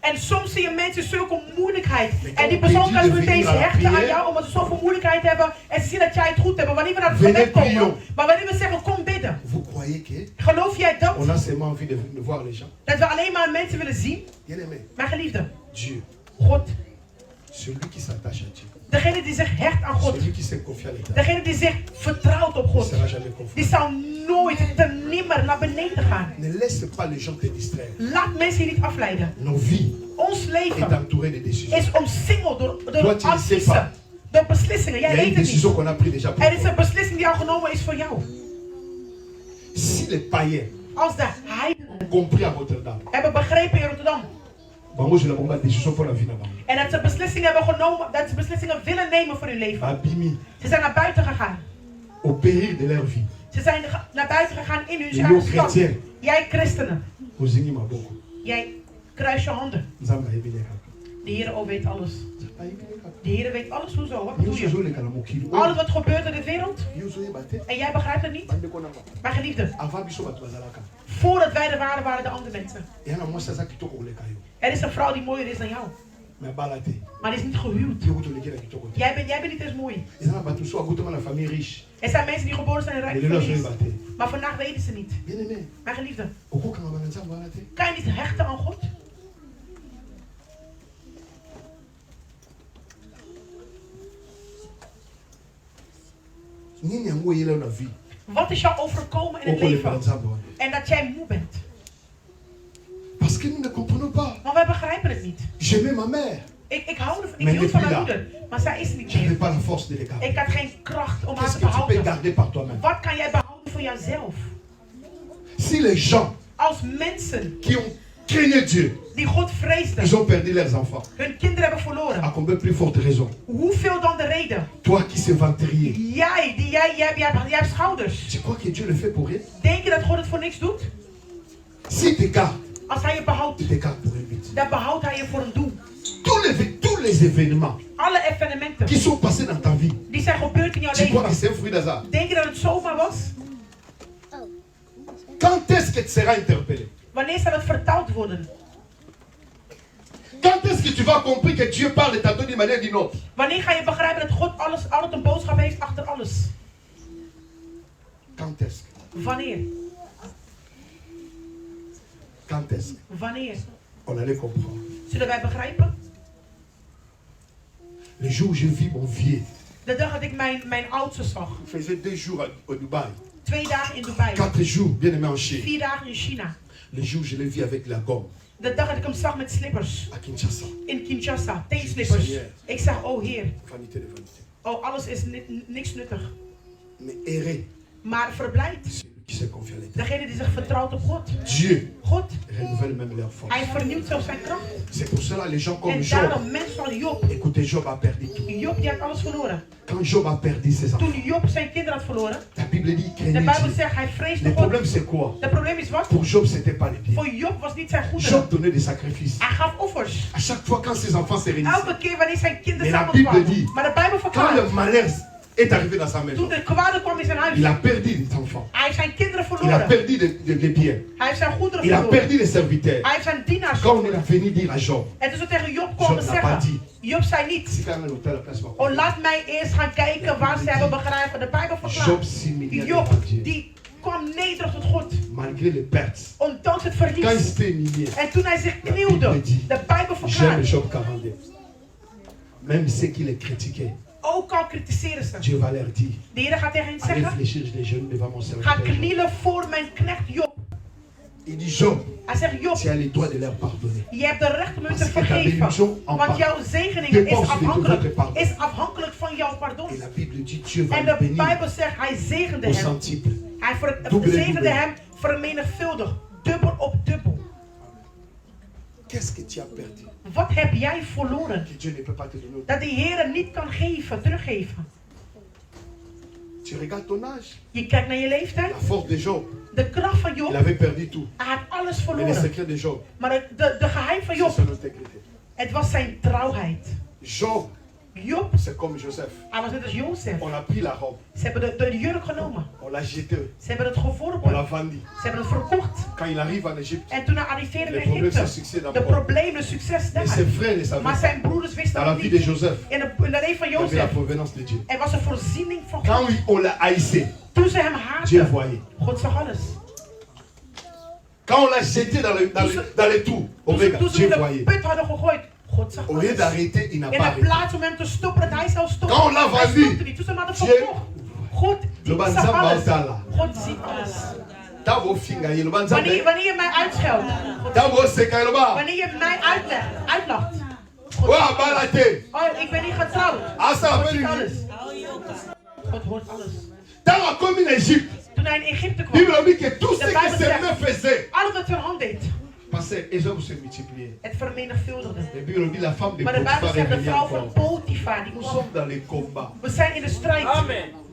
En soms zie je mensen zulke moeilijkheid. Mais En die quand persoon on kan dit zich de meteen venir à la hechten aan prière, jou omdat ze zoveel moeilijkheid hebben. En ze zien dat jij het goed hebt. Maar wanneer we naar het venez gebed komen, prions. maar wanneer we zeggen kom bidden. Vous croyez que Geloof jij dat? on a seulement envie de voir les gens? Dat we alleen maar mensen willen zien? Bien aimé, Mijn geliefde, Dieu, God. celui qui s'attache à Dieu, Degene die zich hecht aan God. celui qui s'est confié à l'État, Degene die zich vertrouwt op ne God. sera jamais confié. Die zal nooit te nimmer naar beneden gaan. Ne laisse pas les gens te distraire. Laat mensen je niet afleiden. Nos vies Ons est leven entouré de décisions. is omsingeld door Toi, tu ne sais adviezen. pas. Door beslissingen. Il y Jij a une weet het décision niet. qu'on a prise déjà pour Er is toi. een beslissing die al genomen is voor jou. Si les païens Als de heidenen ont compris à Rotterdam, hebben begrepen in Rotterdam. bango je la décision pour la vie là-bas. En dat ze beslissingen hebben genomen. Dat ze beslissingen willen nemen voor hun leven. Abimi, Ze zijn naar buiten gegaan. au péril de leur vie. Ze zijn naar buiten gegaan in hun Et nous, stad. chrétiens, Jij christenen. ozingi maboko. Jij kruis je handen. Nzamba ayebile kaka. De Heer weet alles. Nzamba ayebile kaka. De Heer weet alles. Hoezo? Wat doe Nyonso je? ezoleka na mokili. Alles wat gebeurt in de wereld. Yo ozoyeba te. En jij begrijpt het niet. Bandeko nanga. Maar geliefde, Avant biso bato bazalaka. voordat wij er waren, waren de andere mensen. Eya na mwasi aza kitoko koleka yo. Er is een vrouw die mooier is dan jou. Me abala te. Maar die is niet gehuwd. Yo kutu oleki na kitoko te. Jij bent niet eens mooi. Eza na bato so akutama na famille riche. Er zijn mensen die geboren zijn in rijke Lelo families. azoyeba te. Maar vandaag weten ze niet. Bien aimé, Mijn geliefde, okokanga bana nzambe wana te. kan je niet hechten aan God? Nini yango oyela na vie. Wat is jou overkomen in het Okoleka na leven? nzambe wana. En dat jij moe bent. Parce que nous ne comprenons pas. Maar wij begrijpen het niet. J'aimais ma mère. Ik Maar hield van depuis mijn là, moeder. Maar zij is niet J'avais meer. pas la force de les garder. Ik had geen kracht om haar Qu'est-ce te que tu peux behouden. garder par toi-même? Wat kan jij behouden voor jouzelf? Si les gens Als mensen qui ont craigné Dieu, die God vreesden, ils ont perdu leurs enfants, hun kinderen hebben verloren. à combien plus forte raison? Hoeveel dan de reden? Toi qui sais vanterier, Jij hebt schouders. tu crois que Dieu le fait pour rien? Denk je dat God het voor niks doet? S'il t'écarte, Als hij je behoudt, il t'écarte pour un but. dan behoudt hij je voor een doel. Tous les événements Alle evenementen qui sont passés dans ta vie, die zijn gebeurd in jouw tu crois que leven. c'est un fruit d'hasard? Denk je dat het zomaar was? Quand est-ce que tu seras interpellé? Wanneer zal het vertaald worden? Quand est-ce que tu vas comprendre que Dieu parle tantôt d'une manière ou d'une autre? Wanneer ga je begrijpen dat God altijd een boodschap heeft achter alles? Quand est-ce que? Wanneer? Quand est-ce que? Wanneer? On allait comprendre. Zullen wij begrijpen? Le jour où je vis mon vieux, De dag dat ik mijn oudste zag. il faisait 2 jours au Dubaï, 2 dagen in Dubai. 4 jours, bien aimé en Chine. 4 dagen in China. Le jour où je l'ai vu avec la gomme De dag dat ik hem zag met slippers. à Kinshasa. In Kinshasa. Teenslippers. Ik zeg, oh Heer. Vanité de vanité. Oh, alles is niks nuttig. Mais errer, Maar verblijd. c'est lui qui s'est confié à l'État. Degene die zich vertrouwt op God. Dieu God, renouvelle même leur force. hij vernieuwt zelfs zijn kracht. C'est pour cela les gens comme En Job. daarom mensen van Job. Écoutez, Job a perdu tout. Job die had alles verloren. Quand Job a perdu ses enfants, Toen Job zijn kinderen had verloren. la Bible dit qu'il De craignait Bijbel Dieu. zegt hij Le vreesde problème God. c'est quoi? Het probleem is wat? Pour Job, c'était pas les biens. Voor Job was niet zijn Job goederen. donnait des sacrifices. Hij gaf offers. À chaque fois quand ses enfants se réunissaient, Elke keer wanneer zijn kinderen Mais la samenkwamen. Bible dit, Maar de Bijbel quand verklaart. le malheur est arrivé dans sa maison, Toen de kwade kwam in zijn huis. il a perdu des enfants. Hij heeft zijn kinderen Il a verloren. perdu des biens. Hij heeft zijn goederen Il a verloren. perdu des serviteurs. Hij heeft zijn dienaars Quand on est verloren. venu dire à Job, En toen ze tegen Job Job konden n'a pas dit. zeggen. Job zei niet. si quand on est au la place, Oh, laat mij eerst gaan kijken waar ze hebben begrijpen. De Bijbel Job verklaart. s'humilia Job, devant Dieu. die kwam nederig tot God. Malgré les pertes. Ondanks het Quand il verlies. s'était humilié, En toen hij zich knielde. De Bijbel j'aime verklaart. Job 42. Même ceux qui les critiquaient, Ook al kritiseren ze. Dieu va leur dire, De Heer gaat tegen hen allez zeggen. fléchir les genoux devant mon Ga serviteur. knielen voor mijn knecht Job. Il dit, Job, Hij Hij zegt, Job, tu as les droits de leur pardonner. je hebt de recht om hun te Parce que ta vergeven. bénédiction en Want jouw zegeningen is afhankelijk van jouw pardon. Et la Bible dit Dieu va En le de bénir Bijbel zegt, hij zegende au hem. centuple. Hij Dubbele, zegende dubbele. hem vermenigvuldigd. Dubbel op dubbel. Qu'est-ce que tu as perdu Wat heb jij verloren? que Dieu ne peut pas te donner? Dat de Heer niet kan geven, teruggeven. Tu regardes ton âge, Je kijkt naar je leeftijd. la force de Job. De kracht van Il Job, avait perdu tout. hij had alles Mais le verloren. secret de Job, Maar de geheim van c'est Job, son intégrité. het was zijn trouwheid. Job, Job, c'est comme Joseph. hij was net als Jozef. On a pris la robe, Ze hebben de jurk genomen. on l'a jeté, Ze hebben het on l'a geworpen. vendu. Ze hebben het verkocht. Quand il arrive en Égypte, En toen hij arriveerde les in problèmes, c'est Egypte, succès de d'abord. problemen, succes Et daar. ses frères ne savaient Maar pas. zijn broeders wisten Dans la het vie de niet. Joseph, In de leven van il y avait la Jozef, provenance de Dieu. er was een voorziening van Quand God. on l'a haïssé, Toen ze hem Dieu haatten, voyait. God zag alles. Quand on l'a jeté dans les tours, Toen Dieu ze in de voyait. put hadden gegooid, God zag Au lieu alles. d'arrêter, il n'a In pas de arrêté. plaats om hem te stoppen, dat hij zou stoppen. Quand on l'a Hij vendu, stopte niet. Toen ze hem hadden Dieu- verkocht. God Le zag banzan alles. bautala. God ziet alles. Tabo finga ye, le banzan Wanneer je mij uitscheldt, God ziet. Tabo seka ye, le ba. Wanneer je mij uitlacht. Wa balate. Oh, ik ben niet getrouwd. Asa God appelle ziet lui. alles. God hoort alles. Tant a commis en Égypte, Toen hij in Egypte kwam, Bible dit que tout ce De que Bijbel ses zegt- mains faisaient, alles wat zijn hand deed, parce que les hommes se multipliaient. het vermenigvuldigde. Et Bible dit la femme de Maar de Bijbel Potiphar zegt est de venue vrouw van encore. Potifar, die Nous kwam. sommes dans les combats. We zijn in de strijd.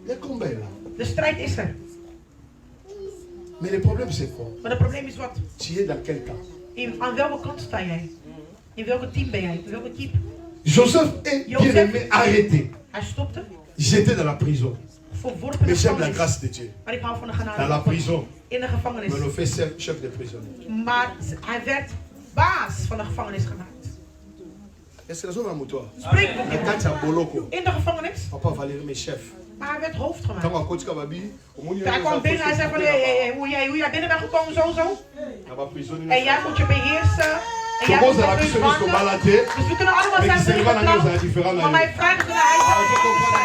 Les combats là. De strijd is er. Mais le problème c'est quoi? Maar het probleem is wat? Tu es dans quel camp? Aan welke kant sta jij? In welke team ben jij? In welke keep? Joseph est bien aimé, arrêté. Hij stopte, J'étais dans la prison. verworpen in de Mais j'aime la gevangenis. grâce de Dieu. Maar ik hou van de Dans la genade. prison, In de gevangenis. me le fait chef de prisonniers. Maar hij werd baas van de gevangenis gemaakt. Est-ce que la zone à moutoir? Spreek La met carte à Boloko. in de gevangenis. Papa Valérie, mes chefs. Maar hij werd hoofd Tant gemaakt. à Côte Kababi, au moins, Hij kwam binnen en hij zei van, hoe jij binnen bent gekomen, zo. En jij moet je beheersen. En jij moet Comment ça op la hun puissance wachten. combalatée? Dus we kunnen allemaal Mais zijn qui se tegen lève dans les getrouwd. différents Maar mijn vraag is naar hij Ah, zegt, je comprends la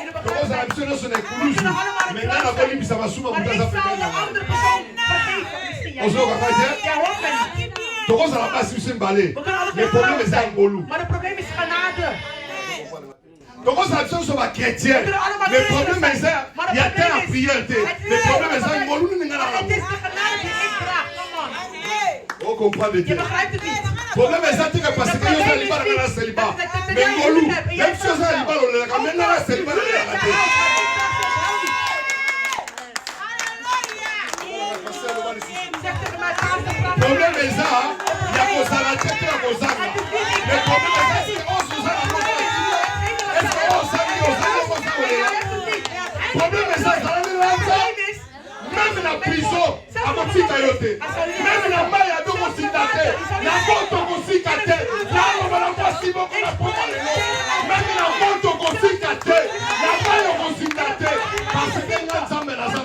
in de Comment ça la begrijping. puissance sur les We couloirs? kunnen allemaal een Maintenant, la klas police, ça va souvent Maar vous ik dans zou de andere persoon vergeven. Misschien jij. Ozo, kaka, tiens. Jij hoort mij niet. Comment ça la passe sur ce balai? We kunnen Le allemaal problème est getrouwd ça, Ngolou. zijn. Maar het probleem is genade. Comment ça la puissance sur ma chrétienne? Le problème est ça, il y a tant de prière. Le problème est ça, Ngolou, nous n'avons Het is pas. de genade die ik draag. Come on. On comprend le Je Dieu. begrijpt het niet. Le problème est ça, c'est que parce que nous sommes pas dans la célibat. Mais Ngolou, même si on est célibat, on est quand même dans la célibat, on est raté. Le problème est ça, il y a qu'on s'arrête, il y a qu'on s'arrête. Le problème est ça, c'est qu'on se s'arrête. Est-ce qu'on s'arrête, on s'arrête? Le problème est ça, même la prison, à mon petit cailloté, même la maille à deux mon citaté, la moto mon citaté, la robe à la place qui va qu'on a pour même la moto mon citaté, la maille mon citaté, parce que nous sommes dans la zone.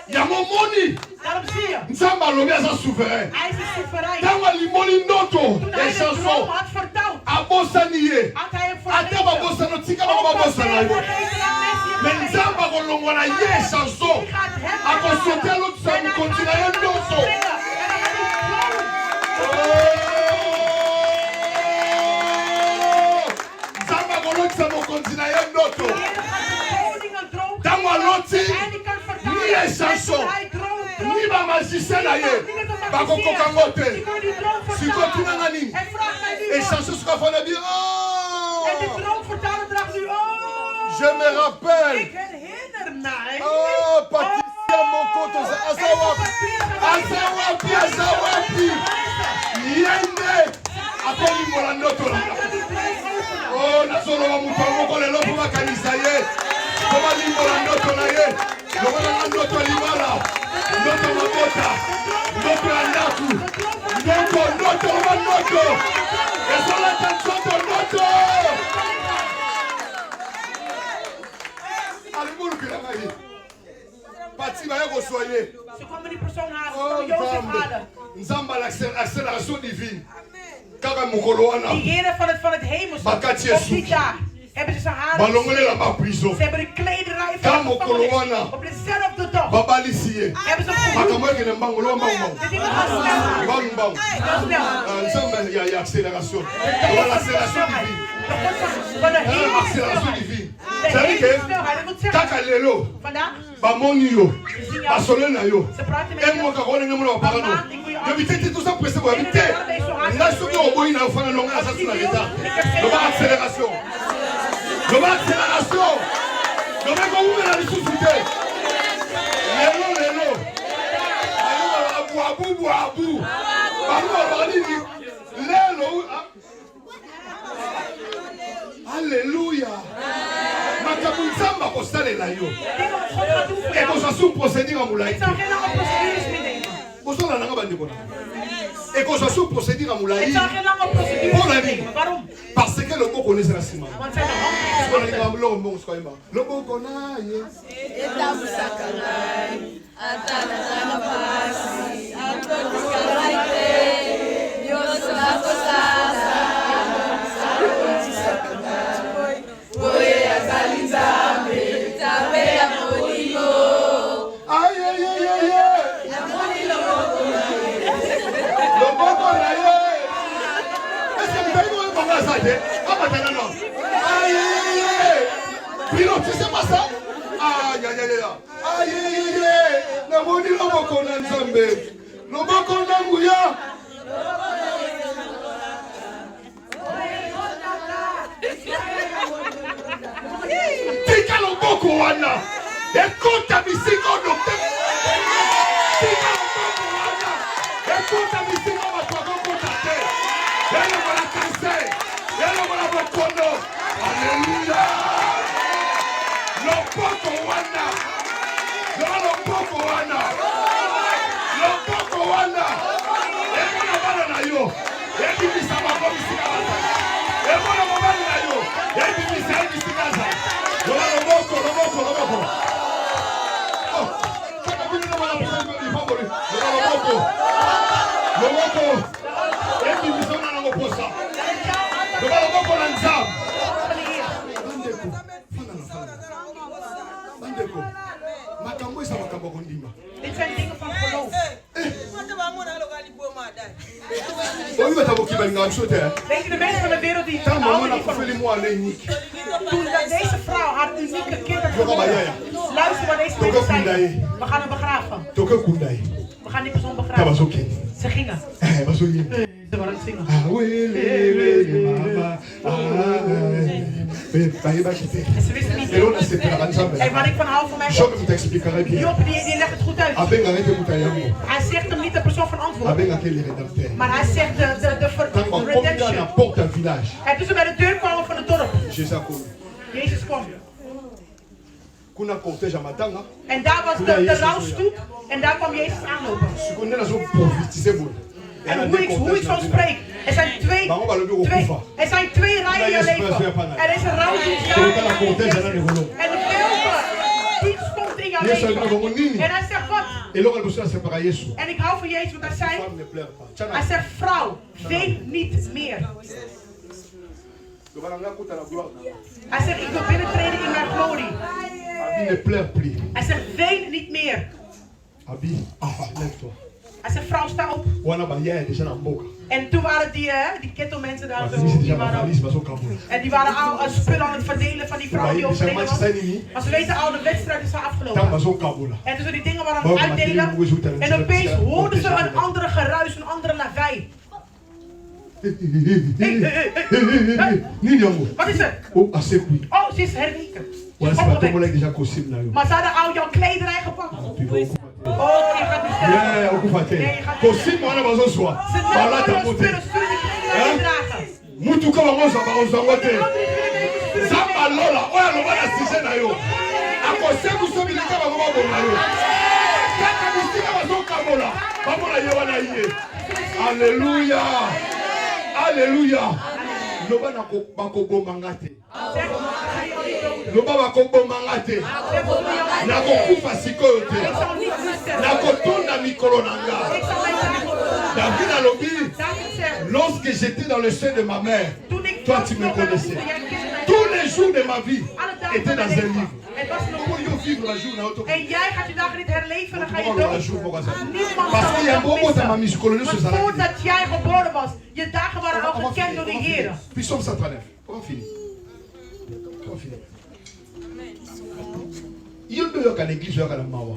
Il y a mon moni, Daarom zie je. nous sommes à l'obéissance souverain. Hij is de soeverein. Dans les moni noto, Toen hij les de droom chansons, had verteld, à Bossanier, had hij hem à Taba vergeten. Bossano, Tika Bossano. Mais nous sommes à Rolongwana, hier chanson, à consulter l'autre, ça nous continue à un noto. Zamba Golot, ça nous continue à un noto. Dans moi, l'autre, ni les chansons, ni ma magicien d'ailleurs, pas qu'on cocangote. Si continue à nani, et chansons, ce qu'on fait, dire, oh, je me rappelle. Oh, Patricia Mokoto, Azawapi, Azawapi, Yende, Apoli Molandoto. Oh, Nazolo wa Mutomoko, le lopo wa Kanisaye, Koma Limbola Ndoto na ye, Koma Ndoto Libala, Ndoto Mabota, Ndoto Andaku, Ndoto wa Ndoto, Esola Tansoto Ndoto. Alibulu Kilamai. Pati ba yako soye. Ze komen die persoon halen, ze Oh, komen Jozef halen. Nzamba l'accélération divine. Kaka mukolo wana. Die heren van het hemel Bakati komt Yesu. niet daar. hebben ze zijn haren balongole gesneden. la prison. Ze hebben de klederij van Kamo de gevangenis. kolowana. Op dezelfde dag Babalisiye. hebben ze hem Makambo gehuwd. ke mbango lo mbango. De dingen gaan snel. Bang bang. Heel snel. Nzambe ya accélération. De Voilà God van l'accélération snelheid. divine. De God van de hele Accélération snelheid. divine. De C'est-à-dire hele que snelheid. Dat wil zeggen, kaka lelo vandaag, bamoni yo zien jou. basolo na yo. Ze praten met Et je. moi quand on est mon parano. Je vais tout ça presser pour habiter. Nga soki oboyi na ofana longa ça sur la l'état. Loba accélération. Loba accélération. Loba ko ouvrir la ressuscité. Lelo. Abu abu. Baru abali ni. Lelo. Alléluia. Makabu nzamba ko salela yo. Dingen wat God gaat doen voor Et jou. qu'on soit sous procédure en moulay. Het zal geen lange procedures meer nemen. Bozona nanga bandeko na. Et qu'on soit sous procédure en moulay. Het zal geen lange procedures meer nemen. Waarom? Parce que le mot connaît la cima. Want zijn de handen Le mot connaît. Tu sais pas ça? Aïe aïe aïe aïe. Namoni loboko na Nzambe. Loboko na Nguya. Tika loboko wana. Ekota bisiko docteur. Tika loboko wana. Ekota bisiko batoko kotate. Yelo bala cancer. Yelo bala bokono. Alléluia. Loboko wana. Loboko wana. Loboko wana. Ekona bana na yo. Ekibisa bako bisika bata. Ekona bana na yo. Ekibisa bisika bata. Loboko. Oh. Kaka bini na bana pesa ni favori. Loboko. Ekibisa na ngoposa. Loboko na nzam. Bandeko. Makambo isa makambo kondima. Dit zijn dingen van geloof. Oyi bataboki balinga mshote. Weet je, de mensen van de wereld die Tama houden mona niet van kufeli ons. mwa lenik. Toen deze vrouw haar unieke kind had Yoka bayaya. geboren. Luister wat deze mensen zeiden. We gaan hem begraven. Toke kundai. We gaan die persoon Taba begraven. zoki. Ze gingen. Bazo yi. Ze waren aan het zingen. Ah wele mama. Baye ba kite. En ze wisten niet. Elo na sepela kanzambe. En wat ik van hou van mij. Je peux t'expliquer bien. Job die legt het goed uit. Abenga rete mutayango. Hij zegt hem niet de persoon van antwoord. Abenga kele redempteur. Maar hij zegt de Tango pomga na redemption. porte d'un village. En toen ze bij de deur kwamen van het dorp. Jésus a connu. Jezus kwam. Kuna cortège matanga. En daar was de rouwstoet. En daar kwam Jezus aanlopen. Je connais la zone profitiser bon. En hoe ik zo spreek. Er zijn twee rijen in je leven. Er is een rouwstoet daar. En de velgen. Die stond in jouw leven. En hij zegt wat? En ik hou van Jezus, want hij zei. Hij zegt vrouw, ween niet meer. Hij zegt ik wil binnentreden in mijn glorie. Hij zegt ween niet meer. Hij zegt vrouw sta op. En toen waren die kettelmensen daar zo. En die waren al spullen aan het verdelen van die vrouw die overleden was. Maar ze weten al, de wedstrijd is afgelopen. En toen ze die dingen waren aan het uitdelen. En opeens hoorden ze een andere geruis, een andere lawaai. Wat is het? Oh, ze is herweken. Maar ze hadden al jouw klederij gepakt. Oh, je gaat niet sterven. Kosim wana bazoswa. Balata mote. Mutuka bangoza bazongo te. Zamba lola oya loba na sije na yo. Akoseku so bilika bango bonga yo. Kaka bisika bazoka bola. Babola ye wana ye. Alléluia. Alléluia. Loba na ko bakoboma ngate. Loba bakoboma ngate. Na ko kufa sikoyo te. Na ko tonda mikolo nanga. David a lobi. Lorsque j'étais dans le sein de ma mère, toi tu me connaissais. Tous les jours de ma vie Alle dagen étaient van dans mijn un leven. livre. Het was in een Comment boek. yo vivre la jour na auto? En jij gaat je dagen niet herleven, dan ga je Comment la dood. jour pour ça? Niemand Parce qu'il y a un zal bon mot het dans ma missen. mission colonie sur Want ça. voordat jij geboren was, je dagen waren al gekend door de Heer. Puis Psaume 139. On va finir. On va finir. Yo doit y l'église à la mawa.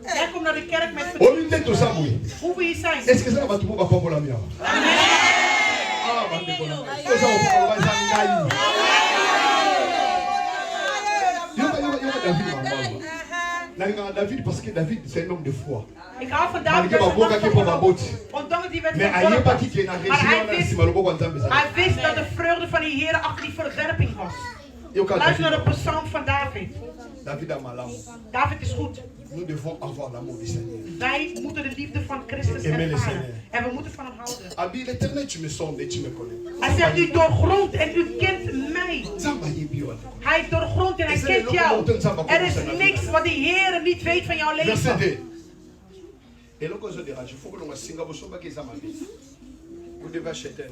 Jij komt naar de kerk met On lui dit tout ça oui. hoe we hier zijn. Est-ce que ça va tout le monde va pas pour la mienne? Ah, bande de bonhommes. Ça va pas zangai. David parce que David c'est un homme de foi. Ik hou van Malgré David. ma boca qui pas botte. Ondanks die werd Mais aïe pas qui est na Maar région na si hij wist dat de vreugde van de Heer achter die verwerping was. Luister naar de psalm van David. David a malam. David is goed. Nous devons avoir l'amour du Seigneur. Wij moeten de liefde van Christus Amen, ervaren. Seigneur. En we moeten van hem houden. Abi l'Éternel tu me sondes et tu me connais. Hij zegt, u doorgrondt en u kent mij. Zamba yebiwa. Hij doorgrondt en hij kent jou. Er is niks wat de Heer niet weet van jouw Verset leven. 2. Et là, quand je dérange, il faut que l'on singa vous soyez qui zama. Vous devez acheter.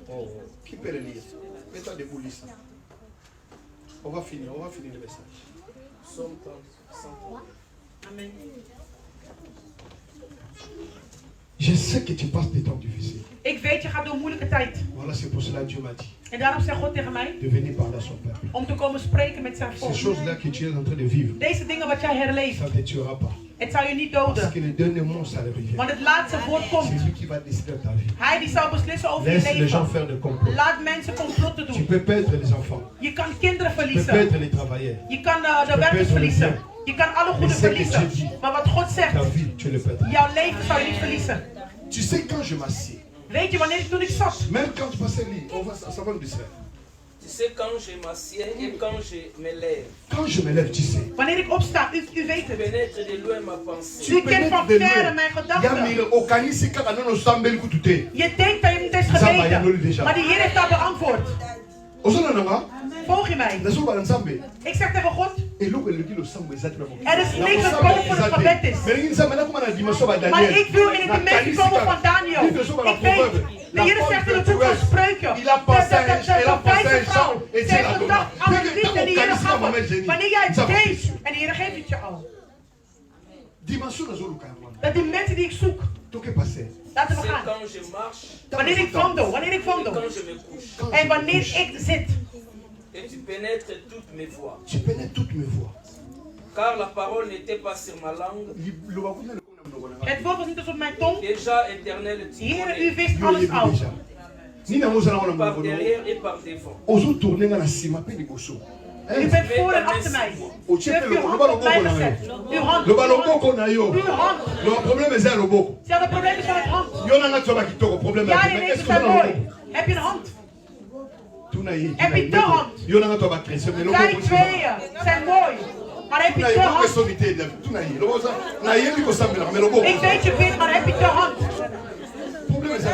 Oh, qui peut le lire? Mets-toi debout, lis ça. On va finir le message. Somme 103. Amen. Je sais que tu passes des temps difficiles. Ik weet, je gaat door een moeilijke tijd. Voilà, c'est pour cela que Dieu m'a dit En daarom zegt God tegen mij de venir parler à son peuple. om te komen spreken met zijn Ces volk. choses-là que tu es en train de vivre, Deze dingen wat jij herleeft, ça ne te tuera pas. het zal je niet Parce doden. que le dernier mot, ça revient. Want het laatste woord komt. C'est lui qui va décider de ta vie. Hij die zal beslissen over je Laisse les gens leven. faire des complots. Laat mensen complotten Tu doen. peux perdre les enfants. Je kan kinderen Tu peux verliezen. perdre les travailleurs. Je kan de werkers verliezen. Je kan alle goede verliezen. Maar wat God zegt, Ta vie, tu le perdras. jouw leven zal je niet verliezen. Tu sais, quand je m'assieds, Weet je, toen ik zat, même quand je passais le lit, ça va nous distraire. Tu sais, quand je m'assieds et quand je me lève, Quand je me lève, tu sais. wanneer ik opsta, u weet tu het. pénètres de loin ma pensée. U kent van verre mijn gedachten. Yamire okanisi kaka nono sambeli kutute. Je denkt dat je niet eens gebeden, maar de Heer heeft dat beantwoord. Ozona nanga, Volg je mij? naso ba nzambe. Ik zeg tegen God, Eloko eloki lo sambo ezati na er is niks wat boven het gebed is. Mais nzambe na kuma na dimension ba Daniel. Maar ik wil in de dimensie komen van Daniel. Ik weet, de Heer zegt in het boek van Spreuken, de vijfde vrouw, ze heeft gedacht aan het lied en de Heer gaf het. Wanneer jij het deed, en de Heer geeft het je al. Dimension nazo luka yango. Dat die mensen die ik zoek, Toke passé. laten we C'est gaan. quand je marche Wanneer ik wandel, wanneer ik et wandel. quand je me couche. En wanneer ik zit. Et tu pénètres toutes mes voies. Tu pénètres toutes mes voies. Car la parole n'était pas sur ma langue. Het woord was niet eens op mijn tong. Déjà éternel, tu Heer, u connais. wist alles al. Nina mozala wana Par mbono. derrière et par devant. Ozo tourner nga na sima pe liboso. U bent voor en achter mij. U heeft uw hand op mij gezet. Uw hand. Loba loboko na yo. Uw hand. Le problème est le loboko. Ze hadden problemen met het hand. Yo na nga tsoba kitoko problème Ja, est je mais denkt, est-ce ze que zijn na mooi. loboko? Heb je een hand? Tuna yi. Heb je de hand? Yo na nga tsoba chrétien mais Zij loboko. tweeën zijn mooi. Maar heb je Tuna de yi ko hand? solité de tuna yi. Lobo na yebi ko sambela mais loboko. Ik weet je bent, maar heb je de hand? Problème est le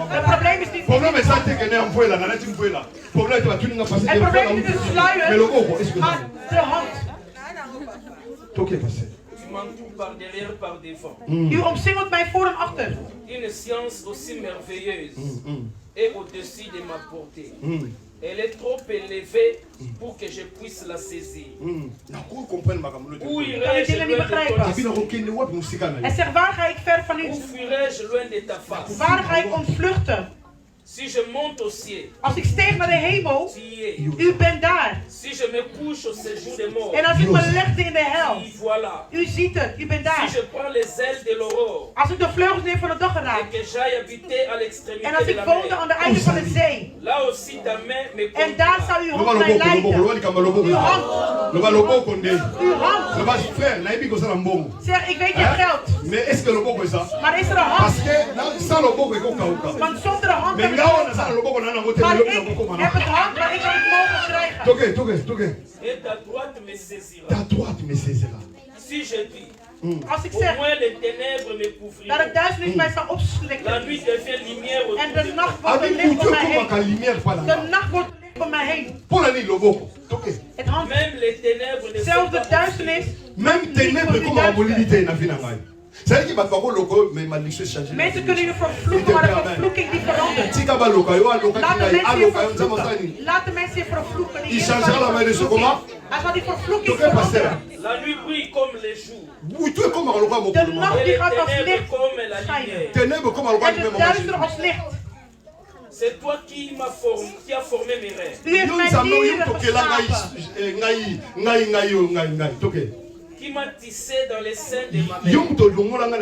Het probleem is niet. problème est ça que ne amvoela na nati mvoela. Problème est tu nga passer. Het probleem is niet de Mais sluier, loboko est-ce que maar de hand. Toke passé. Tu m'entoures par derrière, par devant. U omsingelt mij voor en achter. Une science aussi merveilleuse est au-dessus de ma portée. Elle est trop élevée pour que je puisse la saisir. Na ko comprendre makambo lo. Où irai-je loin de ton Abi na ko kende wat musika na En yo. zeg, waar ga ik ver van u? Où fuirai-je loin de ta face? Waar ga ik ontvluchten? Si je monte au ciel, Als ik steeg naar de hemel, tu y es. u bent daar. Si je me couche au séjour des morts, En als ik me legde in de hel, y voilà. u ziet het, u bent Si daar. je prends les ailes de l'aurore Als ik de vleugels neem van de dag et raak. que j'aille habiter à En l'extrémité als de ik la woonde aan mer, de einde van de zee. là aussi ta main me En daar conduira. zou uw Loba hand mij loboko loboko loba leiden. likamba loboko. Uw hand, Loba loboko nde. uw hand. Loba frère na yebi ko sala mbongo. Zeg, ik weet je hebt geld. Mais est-ce que loboko est ça? Maar is er een Parce hand? que sans loboko eko kauka. Want zonder een hand Mais heb ik ngawa na het sala niet. loboko na na ngote Maar loboko ik na koko heb mana. het hand, maar ik zal het mogen krijgen. Toke. Et ta droite me saisira. Ta droite me saisira. Si je dis, Als ik au zeg moins les ténèbres me dat couvriront. het duisternis mij zal La opslikken. nuit devient lumière En autour de de nacht moi. wordt Abi een licht kutu om mij ko maka heen. lumière pa na. De nacht wordt een licht om mij heen. Pona ni loboko. Toke. Het hand. Même les ténèbres ne sont Zelfs de pas duisternis. Même ténèbres comme la bolidité na vie na ngai. C'est qui va faire le loco, mais ma mission change. Mensen kunnen je vervloeken, maar de vervloeking die verandert. Laat de mensen je vervloeken. Il changera la main de ce comment? Hij zal die vervloeking veranderen. La nuit brille comme les jours. De nacht die gaat als licht Comme la schijnen. lumière. En het duister als licht. C'est toi qui as formé mes rêves. U heeft mijn dieren geschapen. Qui m'a tissé dans les seins de ma mère.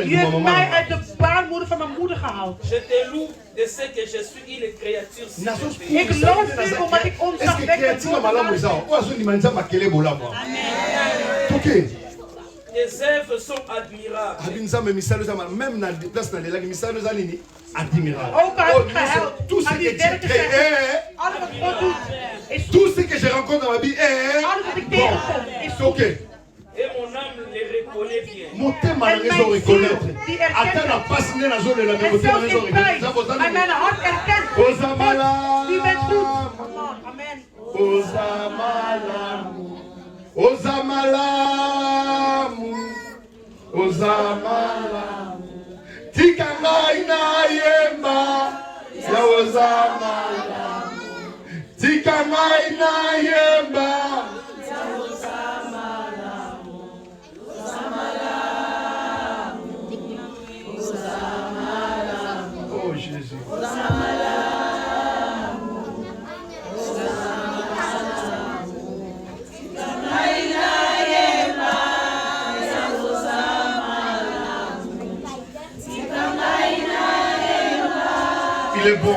U heeft mij uit de baarmoeder van mijn moeder gehaald. Je te loue de ce que je suis une créature si merveilleuse. Ik loof u omdat ik ontzagwekkend word. Tes œuvres sont admirables. Même dans la place admirable. Ook al heb ik gehuild. Tout ce Maar die que tu werken crées, zijn. Alles wat God doet is goed. tout ce que je rencontre dans ma vie, Alles wat ik tegenkom is c'est goed. ok. Et mon âme les reconnaît bien. Motema na ngezo reconnaître. Ata na passe na zone la En motema zelfs ngezo in pijn. reconnaître. En mijn hart erkent. Ozamala. U bent goed. Amen. Ozamalamu. Ozamalamu. Ozamalamu. Tika ngai na yemba. Ya ozamalamu. Tika ngai na yemba. Oh Jésus. Il est bon.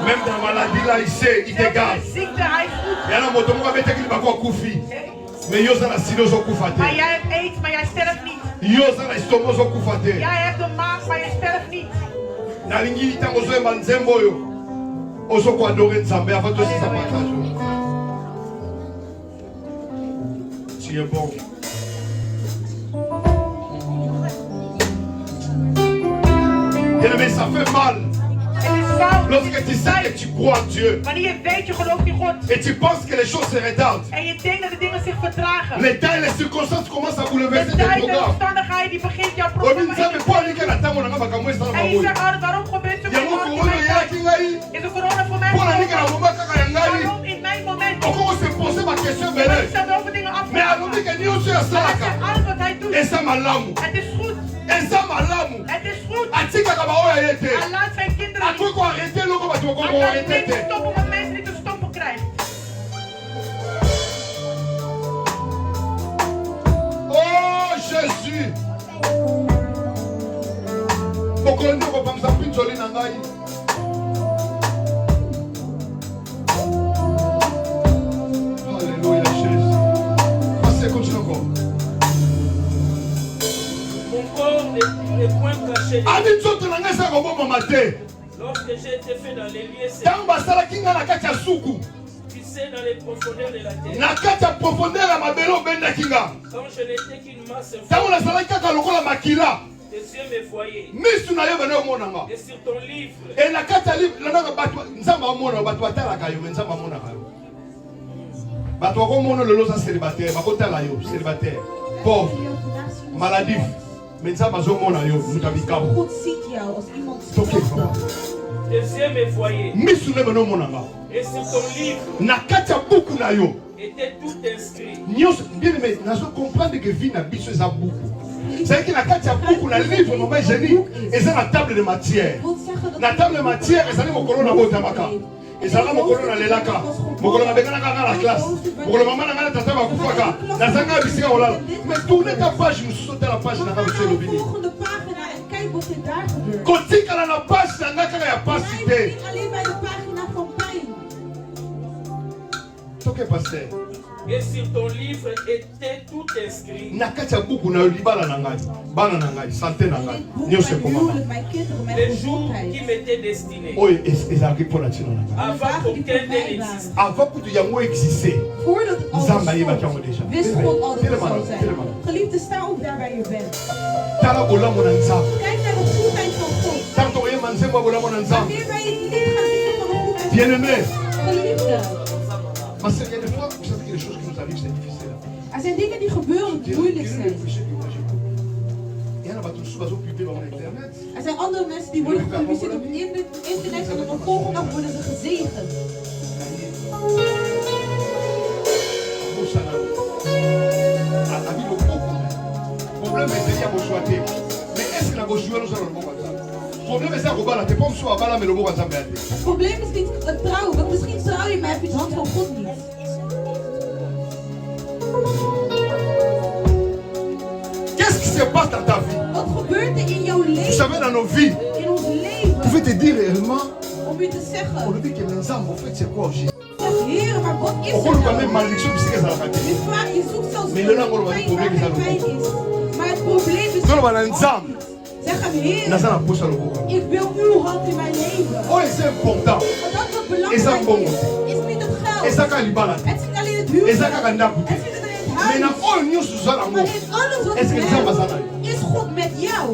Même dans la maladie là, il sait, il te garde. Ziekte, hij is goed. Il y a un moto qui va mettre qu'il va koufi. Mais yo zana sino zo kufate. Maar jij hebt eet, maar jij sterft niet. Yo zana estomo zo kufate. Jij hebt de maag, maar jij sterft niet. Na lingi tango zo emba nzembo yo. Ozo ko adorer Nzambe avant de se partage. Tu es bon. Et mais ça fait mal. Het is fout. Lorsque tu sais que tu crois en Dieu Wanneer je weet, je gelooft in God. et tu penses que les choses se retardent, En je denkt dat de dingen zich vertragen. les temps et les circonstances commencent à bouleverser De tes tijd en programmes. omstandigheden die begint jouw On programma dit in ça, te mais pour aller vullen. que la table n'a pas comme ça. En je zegt, Arend, waarom gebeurt er Il y a voor beaucoup mij? de gens qui ont Is de corona voor mij pour aller que la gekomen? maman kaka yangai. Waarom in mijn moment? On commence à se poser ma question Ik belle. stel me over dingen af. Mais alors dit que ni on se Hij salaka. zegt alles wat hij doet. Et ça malamu. Het is goed. Et ça malamu. Het is goed. Atika kaba oya yete. Hij laat zijn kinderen A quoi niet. qu'on arrêter loko ba tu ko Hij laat arrêter niks te. stoppen wat mensen niet te stoppen krijgen. Oh Jésus. Bokolonde ko pamsa pincholi na ngai. Alléluia Jésus. Passez continue encore. Mon corps n'est point caché. Ani nzoto na ngai sa ko bomama te. Lorsque j'ai été fait dans les lieux Tango basalaki nga na kati ya suku. tu sais, dans les profondeurs de la terre. Na kati ya profondeur ya mabele obendaki nga. Quand je n'étais qu'une masse Tango nazalaki kaka lokola makila. tes yeux me voyaient. Misu na yo bana omonanga. Et sur ton livre, Et na kati ya livre lanaka bato nzambe amona bato batalaka yo mais nzambe amonaka yo. Bato bakomona lelo za célibataire bakotala yo célibataire pauvre maladif mais nzambe azomona yo mutu abikabo. God ziet jou als iemand Ok, slachtig. papa. tes yeux me voyaient. Misu na bana omonanga. Et sur ton livre Na kati ya buku na yo était tout inscrit. nyonso bien mais nazo comprendre que vie na biso eza buku. C'est que na kati ya buku na livre mama génie eza na table de matière. Wil zeggen dat Na table de matière ezali mokolo na botamaka. ezalaka mokolo na lelaka mokolo na benganaka nga na classe mokolo mama na nga na tata bakufaka nazanga bisika kolala mais tourne ta page mosusu otala page na nga mosusu elobi nini volgende pagina en kijk wat er daar gebeurt. kotikala na page na nga kaka ya pasi te Blijf niet alleen bij de pagina van pijn. toke paster Et sur ton livre était tout inscrit. na kati ya buku na yo libala na ngai bana na ngai sante na ngai Dit boek, nyonso mijn ekomama huwelijk, mijn kinderen, mijn Les jours gezondheid. qui m'étaient destinés. oyo ezalaki mpo na ntina na ngai Avant qu'aucun d'eux n'existe. avant kutu yango existe Voordat het al nzambe ayebaki yango bestond, deja wist God al dat het Telema zou na, zijn. telema na. Geliefde, sta ook daar waar je bent. tala bolamu na nzambe Kijk naar de goedheid van God. tanto oyeba nzembo ya bolamu na nzambe Wanneer wij het lied gaan zingen van de goedheid bien aimé van Geliefde, parce qu'il y a des fois vous savez que les choses qui nous arrivent c'est difficile er zijn dingen die gebeuren die moeilijk zijn. Il y a Er zijn andere mensen die worden gepubliceerd op internet en de volgende dag worden ze gezegend. Problème est qu'il y a beau choisir. Mais est-ce que la gauche joue nous allons le problème est ça qu'on va la tête, pas bala mais le bon ensemble. Het probleem is niet het trouwen, want misschien trouw je, maar heb je het hand van God niet. Qu'est-ce qui se passe dans ta vie? Wat gebeurt er in jouw leven? Vous savez, dans nos vies, In ons leven. vous pouvez te dire réellement, Om je te zeggen. on dit que les hommes, en fait, c'est quoi aujourd'hui? Heer, maar wat is On er peut nou? même malédiction puisque ça va Je vraagt, je zoekt zelfs Mais le lang on va pijn trouver waar que ça geen va. pijn is. Maar het probleem is. Non, on va ensemble. Zeg hem, Heer, Dans un poche à l'eau. ik wil uw hand in mijn leven. Oh, c'est important. Want dat wat Is dat belangrijk bon? is niet het geld. Et ça quand il balade. Het is niet alleen het huwelijk. Et ça quand il a Het is niet alleen het Mais huis. dans all news sous ça Maar l'amour. in alles wat Est-ce we que les hommes hebben, bazana? is God met jou.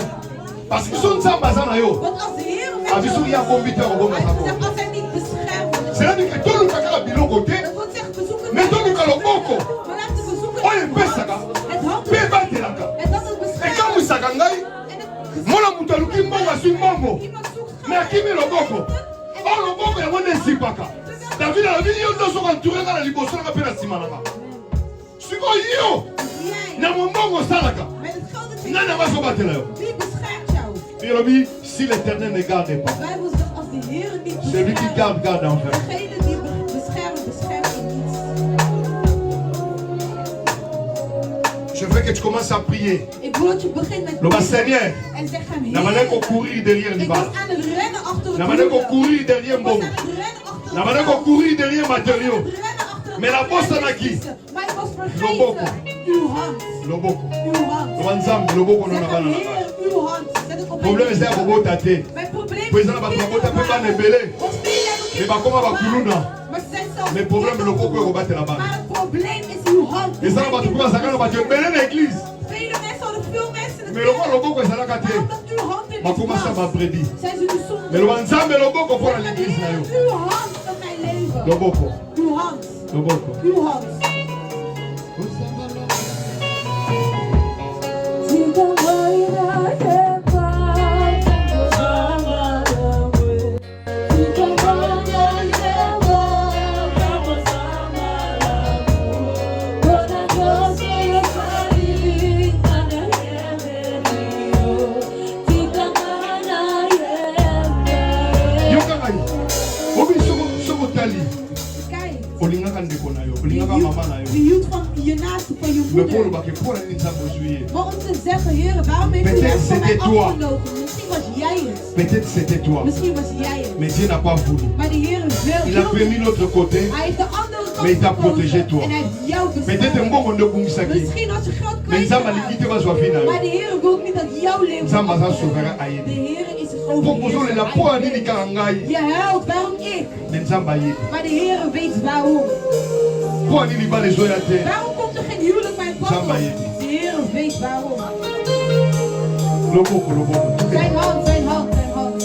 Parce que son sang bazana yo. Want als de Heer met Ah, jou il y a is, bon biteur au bon hij bazana. zegt als hij niet beschermt. C'est là que tout le caca bilon côté. Dat wil zeggen bezoeken. Mais tout le caloboko. Maar laten we bezoeken. Oh, il pèse ça. Het hand. Pe bate la ka. Het hand is Et beschermd. quand vous sagangai, En het mon amour luki mbongo asi mbongo. iemand zoekt Mais akimi loboko. Oh loboko ya wonde sipaka. David a vu yo ndo so entouré na liboso na pe na sima na ka. Siko yo. jij. Na mbongo salaka. Met het geld dat je Nana va so batela yo. wie beschermt jou? Birobi, si l'Éternel ne garde pas, De Bijbel zegt als de Heer niet celui qui beschermt, garde, garde en fait. degene die beschermt, beschermt je niet. Je veux que tu commences à prier. Ik wil dat je begint met Le Seigneur, en zeg hem na manière qu'on Heer, courir derrière ik l'Ibar. was aan het rennen achter het Na manière qu'on huwelijk. courir derrière Ik was Mbongo. aan het rennen achter Na het manière qu'on geld. courir derrière Ik was aan matériaux. het rennen achter het Mais la bosse geld. en a qui? Maar ik was Loboko. vergeten uw hand. Loboko. Uw hand. Wanzam, loboko no Zeg na hem bana na Heer, bana. uw hand. Zet het op mijn Problème c'est leven. à robot tate. Mijn probleem Puis is ça va niet robot taper pas waar. nebele. Want spelen hebben Mais ba koma ba kuluna. Maar ze zijn zelfs Mais problème le loboko robate la bana. Maar het probleem is uw hand. Et ça va tout ça quand va te belé l'église. Vele mensen hadden veel mensen in Mais het le loboko ça la maar kate. omdat uw hand er Ba niet koma ça va was, prédit. zijn ze de zonde. Mais le wanzam le loboko pour l'église na yo. Uw hand in mijn leven. Loboko. Uw hand. Loboko. Uw hand. Yokangai. Obi soko tali. Kijk. Olingaka ndeko na yo, Je olingaka mama na yo. hield van je naaste, van je Le polo moeder. bake pora ni nzambo juye. Maar om te zeggen, Heer, waarom heeft u Peut-être dat van mij c'était toi. afgenomen? Misschien was jij het. Peut-être c'était toi, Misschien was jij het. mais Dieu n'a pas voulu. Maar de Heer Il a wil. permis l'autre côté. Hij heeft de andere kant Mais il t'a gekozen. protégé, toi. En hij heeft jou Peut-être beschermd. mbongo ndo bungisaki. Misschien als je geld Mais nzambo kwijt alikite bazwa vina maar yo. de Heer wil niet dat jouw leven Nzambo aza afgaat. souverain De ayebi. Heer is het Proposo le la po ani overheerser. likaka ngai. Je huilt, waarom ik? Mais nzambo ayebi. Maar de Heer weet waarom. Po ani libala ezoya te. Waarom komt er geen huwelijk bij het Zamba pad? je. De Heer weet waarom. Loboko, loboko. Zijn hand, zijn hand, zijn hand.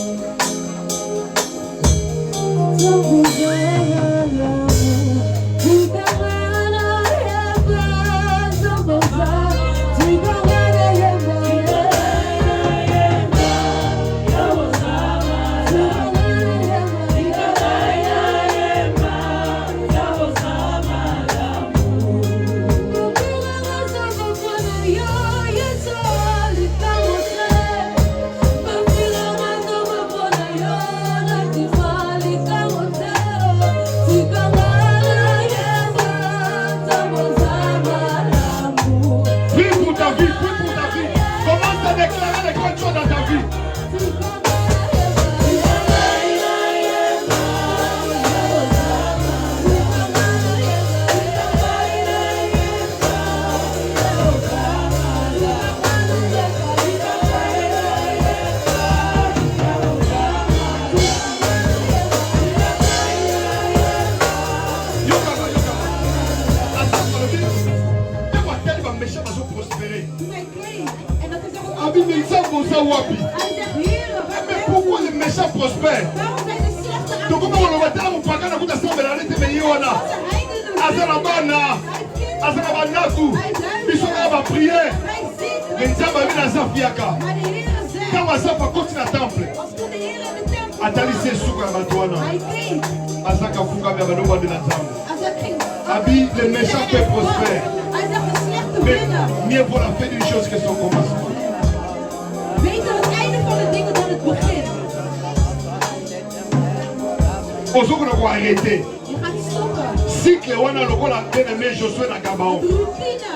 Prie pour ta vie, prie pour ta vie. Commence à déclarer les grandes choses dans ta vie. Yokaka, yokaka. Attends, le bien. Dis-moi, tel va méchant, va se prospérer. Doe mij klein. En dat is ook wat Abi, mais ça, bon, ça, wapi. Hij zegt, Heer, Mais pourquoi les méchants prospèrent? waarom zijn de slechte aan Donc, comment on va dire, mon pagana, vous t'as semblé la lettre, mais il y en a. Azana bana, azana banaku, bisona va prier. Hij ziet, Nzamba vina zafiaka. Maar de Heer zegt, Kama zafa koti na temple. als toen de Heer in de tempel Atali se was, suka ya bato wana. hij keek. Azaka funga bya bano bande na Nzambe. Als het ging, Abi, le méchant peut prospérer. hij zag de slechte Mais winnen. mieux pour la fin d'une chose que son commencement. Beter het einde van de dingen dan het begin. Ozokona ko arrêter. Je gaat stoppen. Cycle wana lokola bien-aimé Josué na Gabaon. Routine.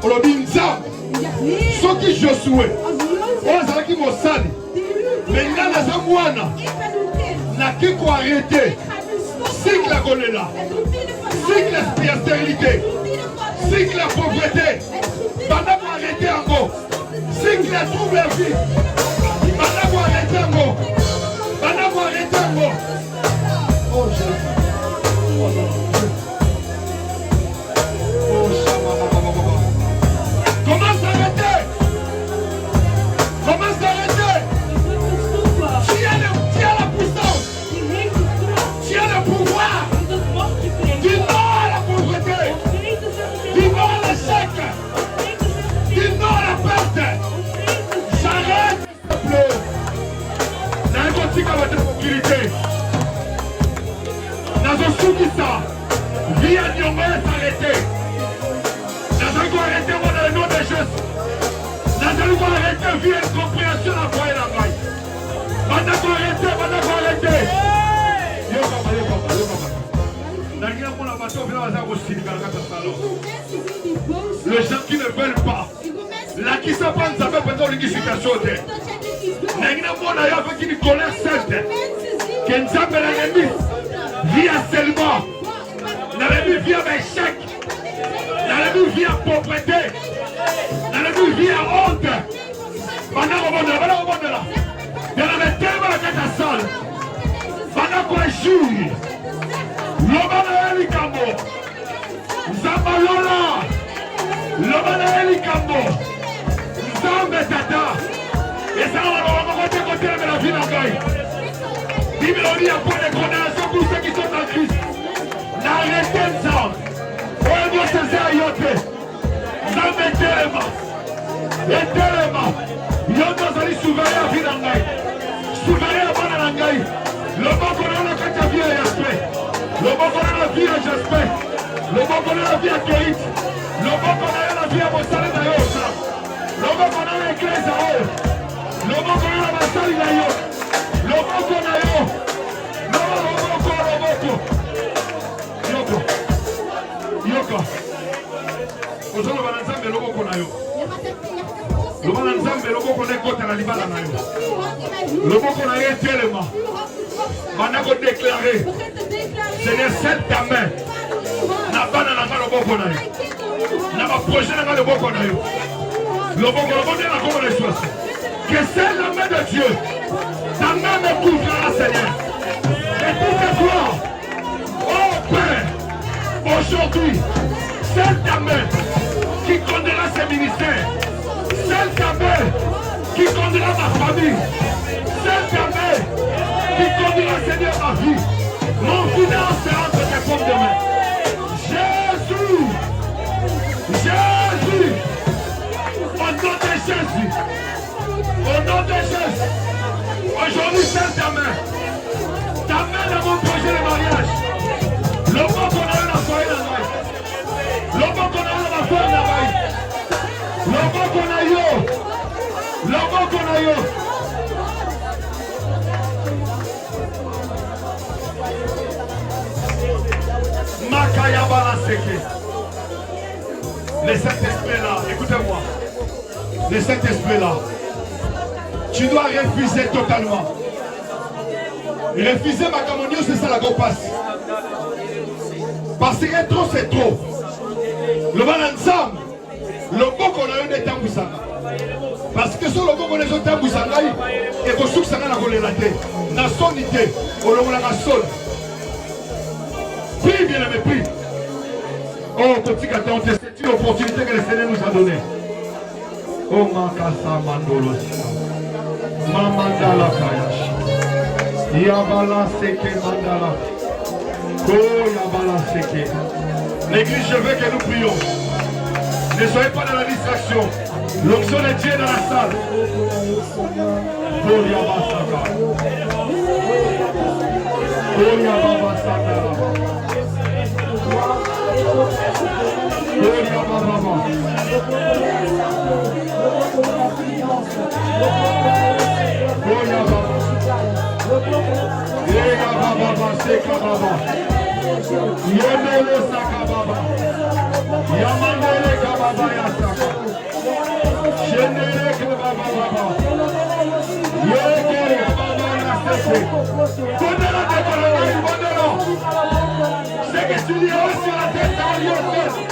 Olobi Nzambe. Je zegt, Heer, Soki Josué. als Jozef, Oyo azalaki mosali. die u Mais nga naza mwana. ik ben uw kind. Naki ko arrêter. Ik ga nu stoppen. Cycle ya kolela. Het routine van Cycle ya stérilité. routine van Cycle ya pauvreté. het routine Banda ko arrêter yango. Cycle ya trouble ya vie. Banda ko arrêter yango. Banda ko arrêter yango. Oh Jésus. Oh non. Oh Shabba. Comment s'arrêter? Comment s'arrêter? Tu as la puissance. Tu as le pouvoir. Du non à la pauvreté. Du non à l'échec. Du non à la perte. J'arrête. Nakotika votre tranquillité. Nazosukisa. Vie à Nyongo s'arrêter. Nazako arrêter moi dans le nom de Jésus. Nazako arrêter vie et compréhension à foyer la maille. Bandako arrêter, bandako arrêter. Yo papa, yo papa, yo papa. Nagira mon abato vient à Zako Sinigalaka Salon. Les gens qui ne veulent pas. La qui s'appelle ça peut être une situation. Nagira mon ayo avec une colère sainte. Qu'un s'appelle l'ennemi. Vie à seulement. L'ennemi vient à échec. L'ennemi vient à pauvreté. L'ennemi vient à honte. Pendant qu'on va là. Il y en avait tellement la tête à salle. Pendant qu'on joue. L'obana Elikambo. Zambalola. L'obana Elikambo. Zambe Tata. Et ça, on va côté de la ville en gaille. Bible dit à point de condamnation pour ceux qui sont en Christ. N'arrêtez ça. On doit se faire yote. Zambe Telema. Et Telema. Yoto Zali souverain à vie en gaille. Souverain à bana en gaille. Le bon qu'on a la carte à vie à Yaspé. Le bon qu'on a la vie à Jaspé. Le bon qu'on a la vie à Kérit. Le bon qu'on a la vie à Mossale d'Ayosa. Le bon qu'on a l'église à eux. Le bon qu'on a la Massali d'Ayo. Le bon qu'on a yo. Le bon. Yoko. Yoko. Aujourd'hui, on va ensemble le bon qu'on a yo. Le bon ensemble le bon qu'on est contre la libala na yo. Le bon qu'on a yo tellement. On a déclaré. C'est les 7 gamins. Na bana na le bon qu'on a yo. Na ma projet na le bon qu'on a yo. Le bon qu'on a yo comme les choses. Que c'est la main de Dieu. Ta main me couvrira, Seigneur. Et pour que toi, oh Père, aujourd'hui, c'est ta main qui conduira ces ministères. C'est ta main qui conduira ma famille. C'est ta main qui conduira, Seigneur, ma vie. Mon finance sera entre tes paumes de main. Jésus, Jésus, au nom de Jésus, au nom de Jésus, aujourd'hui c'est ta main dans mon projet de mariage. Le mot qu'on a eu la soirée la maille. Le mot qu'on a eu la femme la maille. Le mot qu'on a eu. Le mot qu'on a eu. Makaya Balaseke. Le Saint-Esprit là, écoutez-moi. Le Saint-Esprit là, tu dois refuser totalement. Refuser ma communion, c'est ça la go passe. Parce que trop c'est trop. Le mal ensemble, le bon qu'on a eu des temps parce que sur le bon qu'on a eu des temps et qu'on souque ça n'a pas la na sonité, on l'a la sonne. Prie bien aimé, prie. Oh petit gâteau, c'est une opportunité que le Seigneur nous a donnée. Oh Makasa Mandolo. Mamandala Kayash. Yabala Seke Mandala. Oh Yabala Seke. L'église, je veux que nous prions. Ne soyez pas dans la distraction. L'onction de Dieu dans la salle. Gloria Basaka. Gloria Basaka. Gloria Baba. Gloria Baba. Gloria Baba. Seka Baba. Yemele Saka Baba. Yamandele Kababa Yasaka. Shendele Kababa Baba. Yekere Baba Yaseke. Condamne la tête à l'oreille, condamne. C'est que tu diras sur la tête à l'oreille.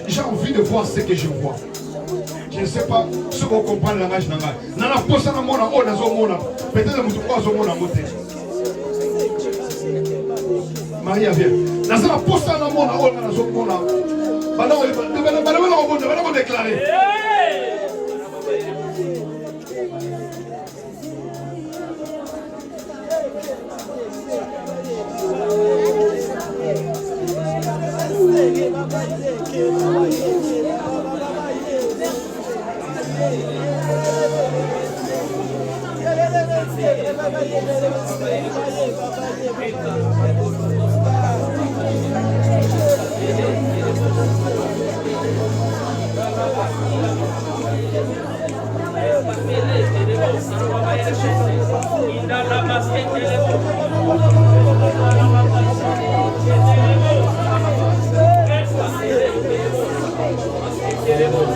J'ai envie de voir ce que je vois. Je ne sais pas ce qu'on comprend le langage. Peut-être que Maria vient. Queremos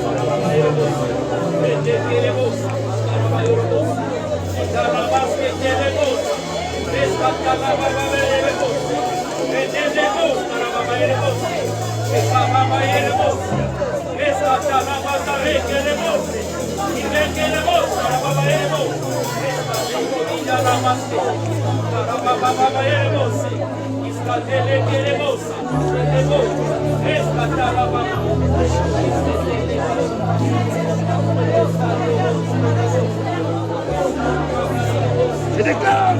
Je déclare.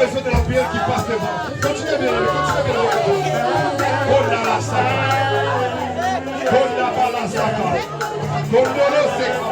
besoin de la prière qui passe devant. Continuez bien, continuez bien. Kondala Saka. Kondala Saka. Kondolo Seka.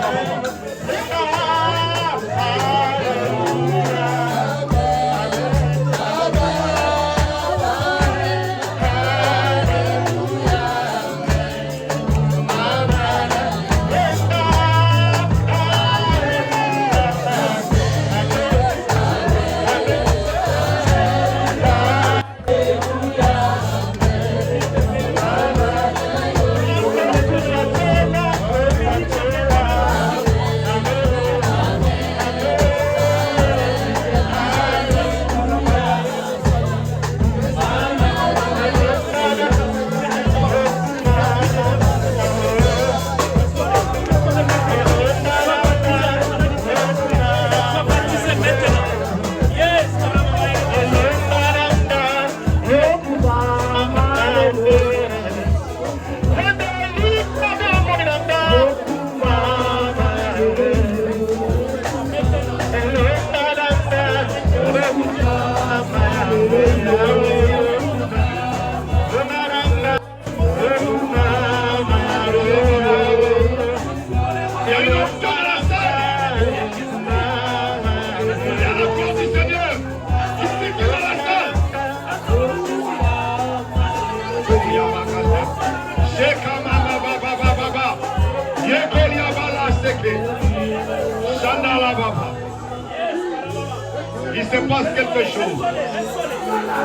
Il se passe quelque chose.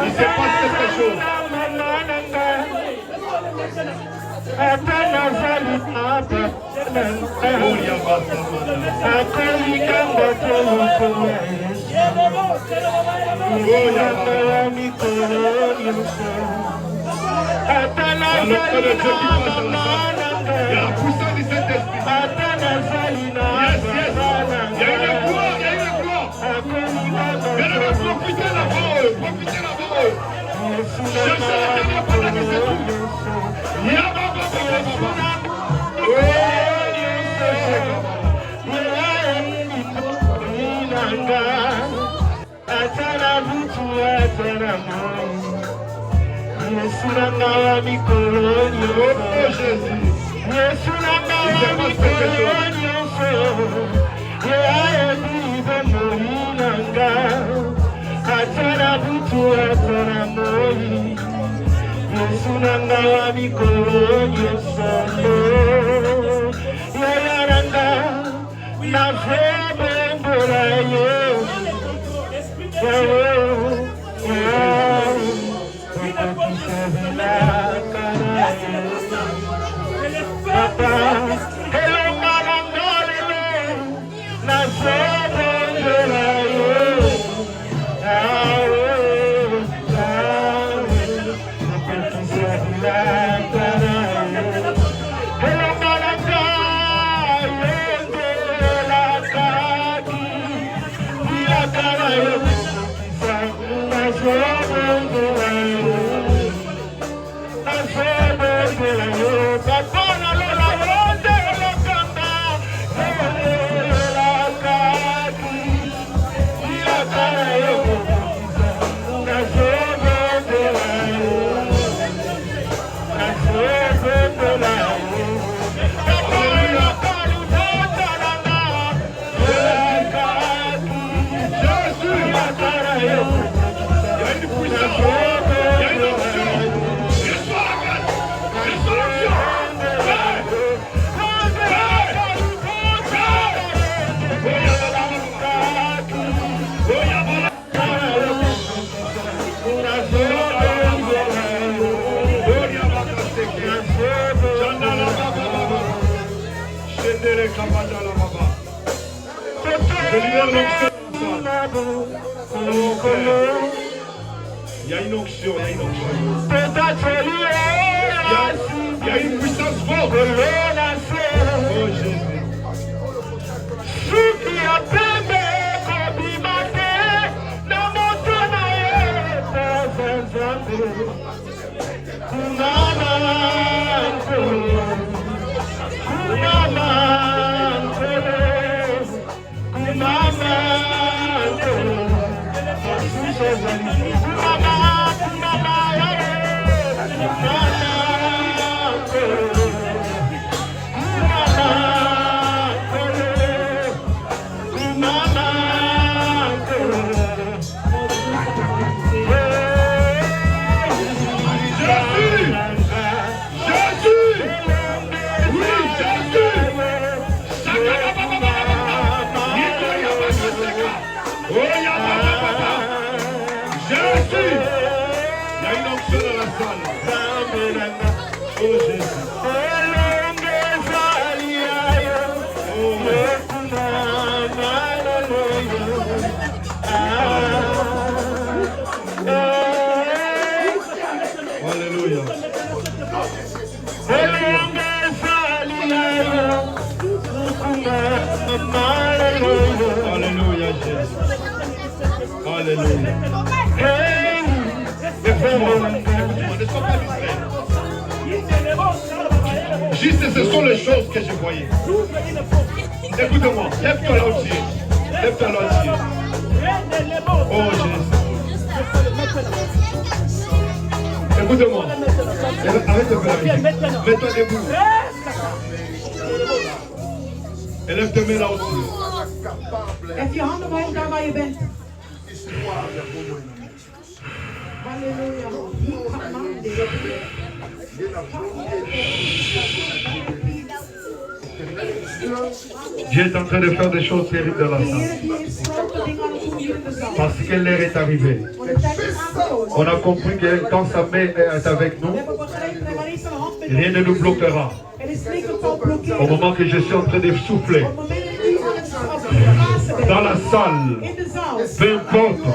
Il se passe quelque chose. Il y a la puissance du Saint-Esprit. Yes, yes. Il y a une gloire, il y a une gloire. Bien, profitez d'abord eux, profitez d'abord eux. Cherchez la dernière pendant que c'est tout. Il y a une onction, il y a une onction. Il y a une puissance forte. Oh Jésus. Alléluia, Jésus. Alléluia. Ne sois pas distrait. Juste, ce sont les choses que je voyais. Écoute-moi, lève-toi là aussi. Lève-toi là aussi. Oh Jésus. Écoute-moi. Arrête de faire la musique. Mets-toi debout. Et lève tes mains là aussi. Hef je handen omhoog daar waar je bent. Halleluja. Dieu est en train de faire des choses terribles dans la salle. Parce que l'heure est arrivée. On a compris que quand sa main est avec nous, rien ne nous bloquera. Au moment que je suis en train de souffler dans la salle, peu importe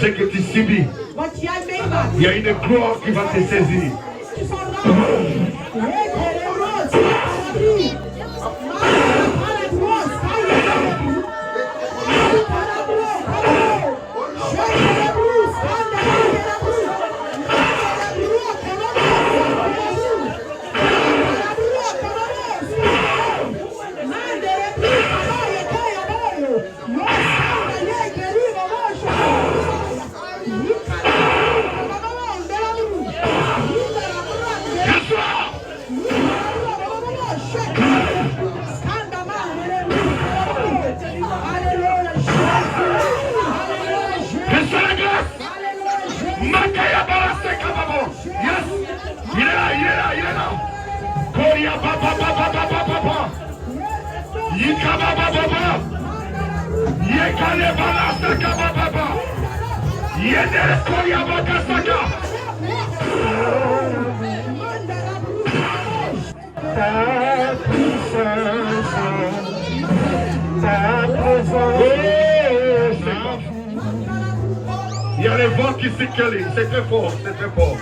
ce que tu subis, il y a une gloire qui va te saisir. Il y a les vents qui s'écalent, c'est très fort, c'est très fort.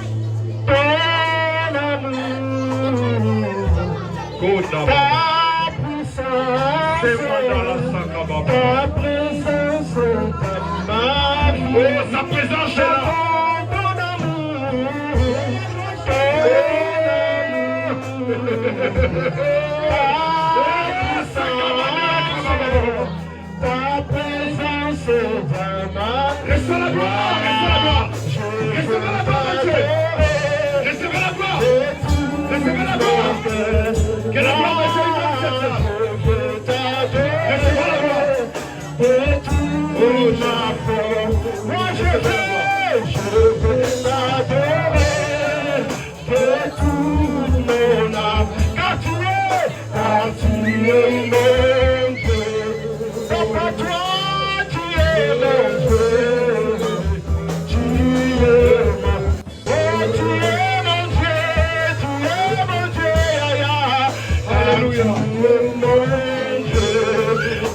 Oh, sa présence est là. Ta présence recevez la gloire, recevez la gloire, recevez la gloire, recevez la gloire, que la gloire de Dieu recevez la gloire. Oh, moi je veux t'adorer de tout mon âme, car tu es mon Dieu, papa toi tu es mon Dieu, tu es mon Dieu, alléluia, tu es mon Dieu,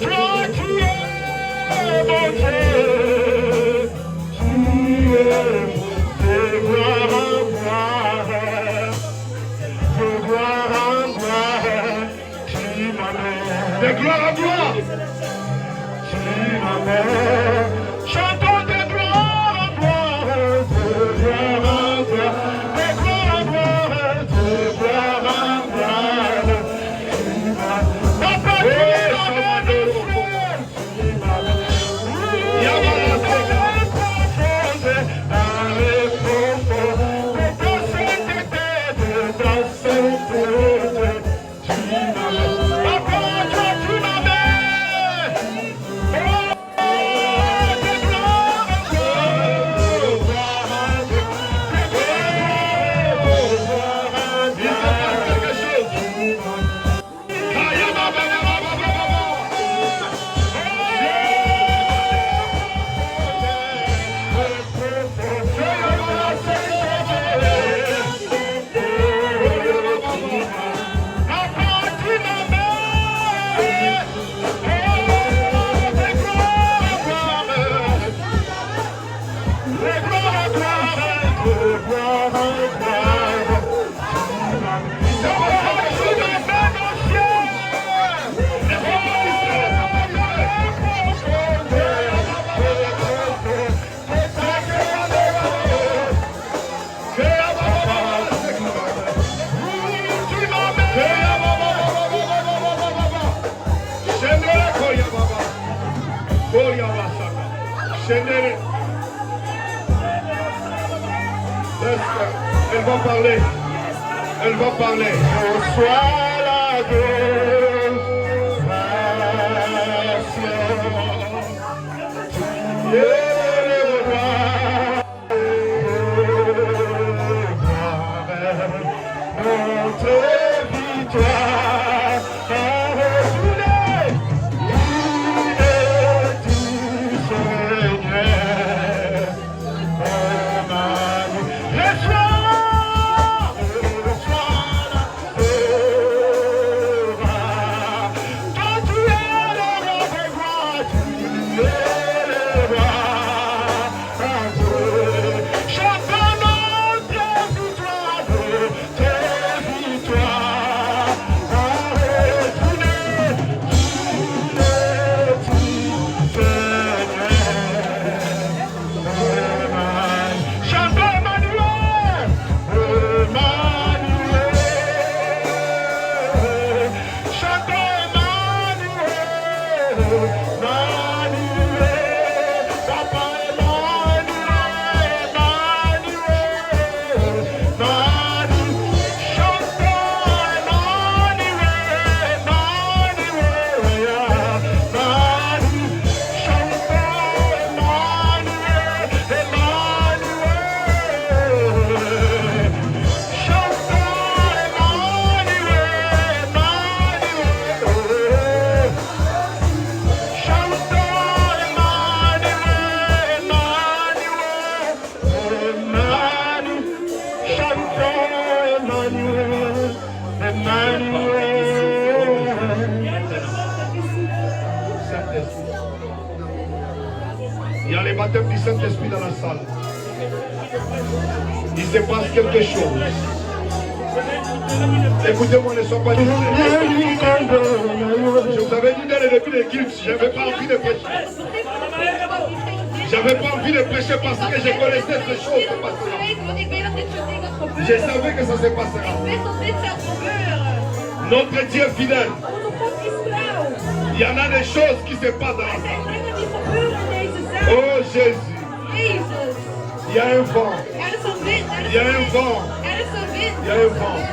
toi tu es mon Dieu. Elle va parler. Elle va parler. Reçois la notre victoire a refoulé du Seigneur. Il y a les baptêmes du Saint-Esprit dans la salle. Il se passe quelque chose. Écoutez-moi, ne soyez pas distraits. Je vous avais dit dès le début de l'église, je n'avais pas envie de prêcher. J'avais pas envie de prêcher parce que je connaissais ces choses se passeront. Je savais que ça se passera. Notre Dieu est fidèle. Il y en a des choses qui se passent dans la salle. Oh Jésus. Il y a un vent. Il y a un vent. Il y a un vent.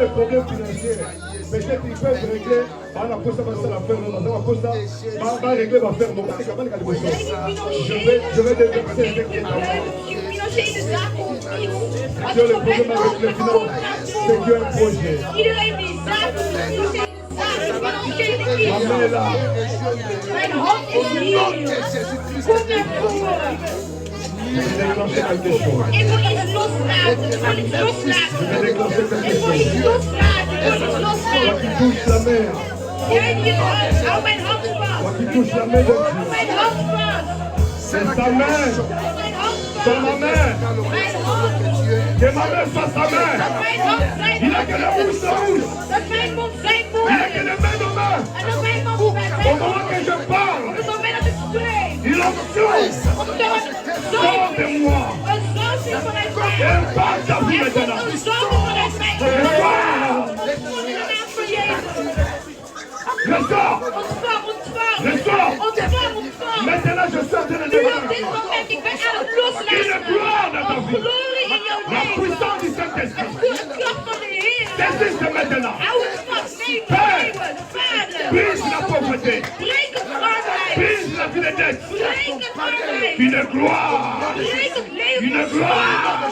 des problèmes financiers. Peut-être qu'ils peuvent régler. La poste va faire la faire. La poste va régler, va faire. Je vais déverser ce qui est à moi. Dieu, le problème avec les finances, c'est Dieu un projet. Amen est là. Je vais déclencher quelque chose. Je vais déclencher quelque chose. Toi qui touches la mer. Toi qui touches la main de Dieu. C'est sa main. Sur ma main. Que ma main soit sa main. Il a que le rouge de rouge. Il a que les mains de main. Au moment que je parle, il obtient. Sors de moi. Et parle ta vie maintenant. Ressort. Maintenant je sors de la une gloire dans ta vie. La puissance du Saint-Esprit. Saisis maintenant. Père, brise la pauvreté. Brise la fidélité. Une gloire. Une gloire.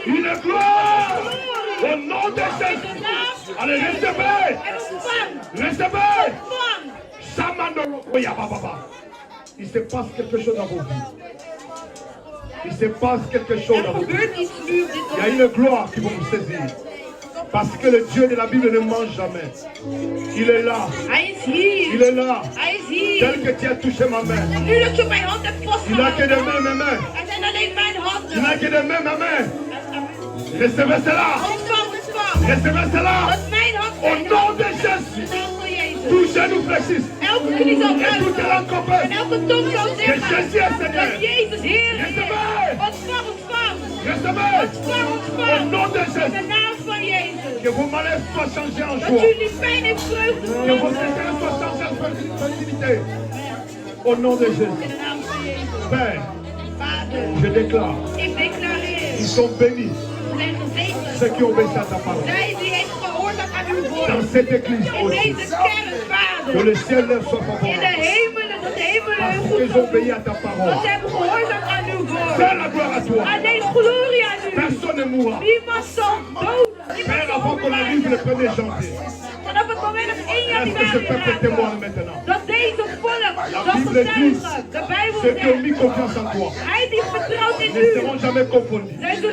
Une gloire. Au nom de Jésus. Allez, recevez. Recevez. Il se passe quelque chose dans vos vies. Il se passe quelque chose dans vos vies. Il y a une gloire qui va vous saisir. Parce que le Dieu de la Bible ne mange jamais. Il est là. Il est là. Tel que tu as touché ma main. Il n'a que de mains, mes mains. Il n'a que de mains, ma main. Recevez cela. Recevez cela. Au nom de Jésus. Tous genoux fléchissent. Et toute la compagnie. Que Jésus est Seigneur. Recevez. Au nom de Jésus. Que vos malaises soient changés en joie. Que vos séquelles soient changés en fertilité. Au nom de Jésus. Père, je déclare. Ils sont bénis. Ceux qui obéissent à ta parole. Dans cette église aussi. Que le ciel leur soit favorable. Parce qu'ils ont obéi à ta parole. Fais la gloire à toi. Personne ne mourra. Père, avant qu'on arrive le 1er janvier. Est-ce que ce peuple témoigne maintenant? La Bible dit, ceux qui ont mis confiance en toi ne seront jamais confondus. C'est pour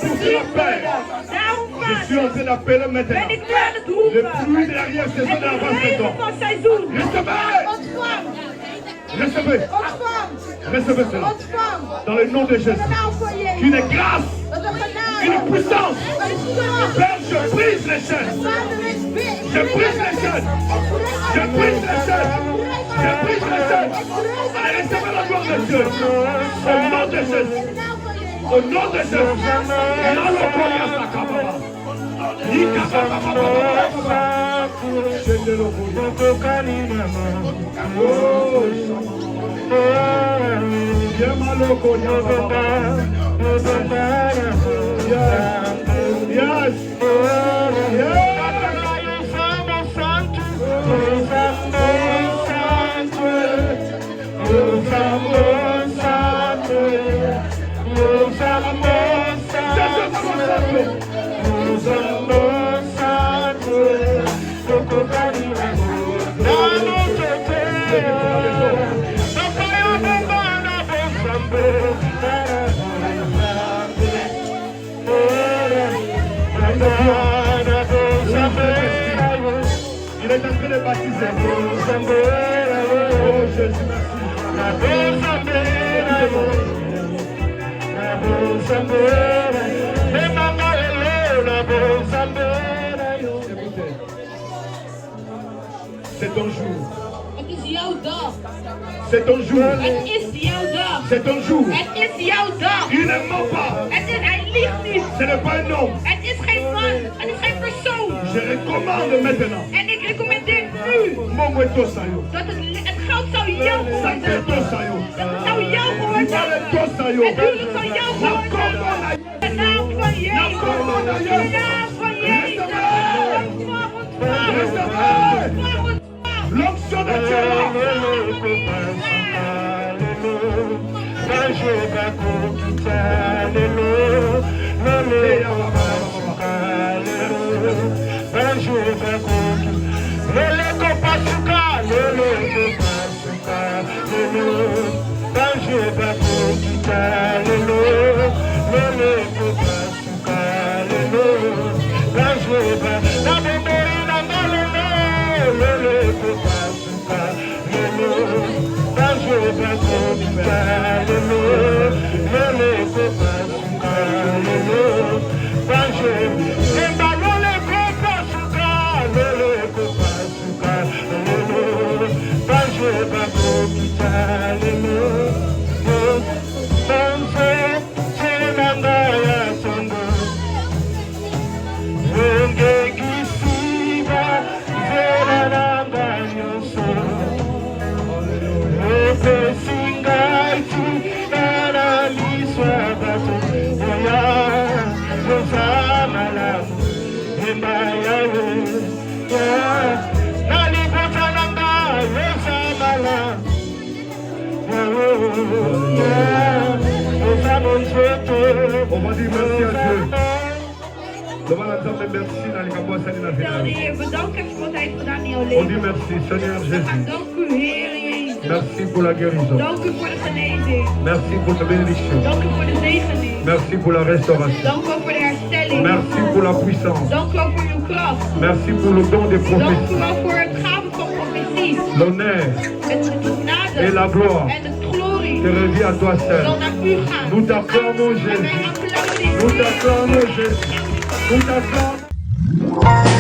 cela, Père, je suis en train d'appeler maintenant le fruit de l'arrière-saison de l'avant-saison. Recevez. Recevez cela. Dans le nom de Jésus. Une grâce. Une puissance. Père, je brise les chaînes. Je brise les chaînes. Je brise les chaînes. Je brise les chaînes. Allez, recevez la gloire de Dieu. Au nom de Jésus. Au nom de Jésus. Yes. Il est en train de baptiser. Oh Jésus, c'est ton jour. C'est ton jour. C'est ton jour. Il ne ment pas. Ce n'est pas un homme. Je recommande maintenant. Dat het geld zou jou worden. Dat het zou jou worden. Natuurlijk zou jou worden. De naam van Jezus. De naam van Jezus. On va dire merci à Dieu. Stel de Heer, bedankt heb voor wat hij heeft gedaan in jouw On leven. dit merci, Seigneur Jésus. Dank u, Heer Jezus. Merci pour la guérison. Dank u voor de genezing. Merci pour la bénédiction. Dank u voor de zegening. Merci pour la restauration. Dank u ook voor de herstelling. Merci pour la puissance. Dank u ook voor uw kracht. Merci pour le don des Dank u prophéties. wel voor het gaven van profetie. L'honneur Het genade et la gloire en de glorie te revient à toi zal seul. naar u gaan. Nous t'acclamons En wij Jésus. applaudisseren. Nous t'acclamons Jésus. Nous t'acclamons.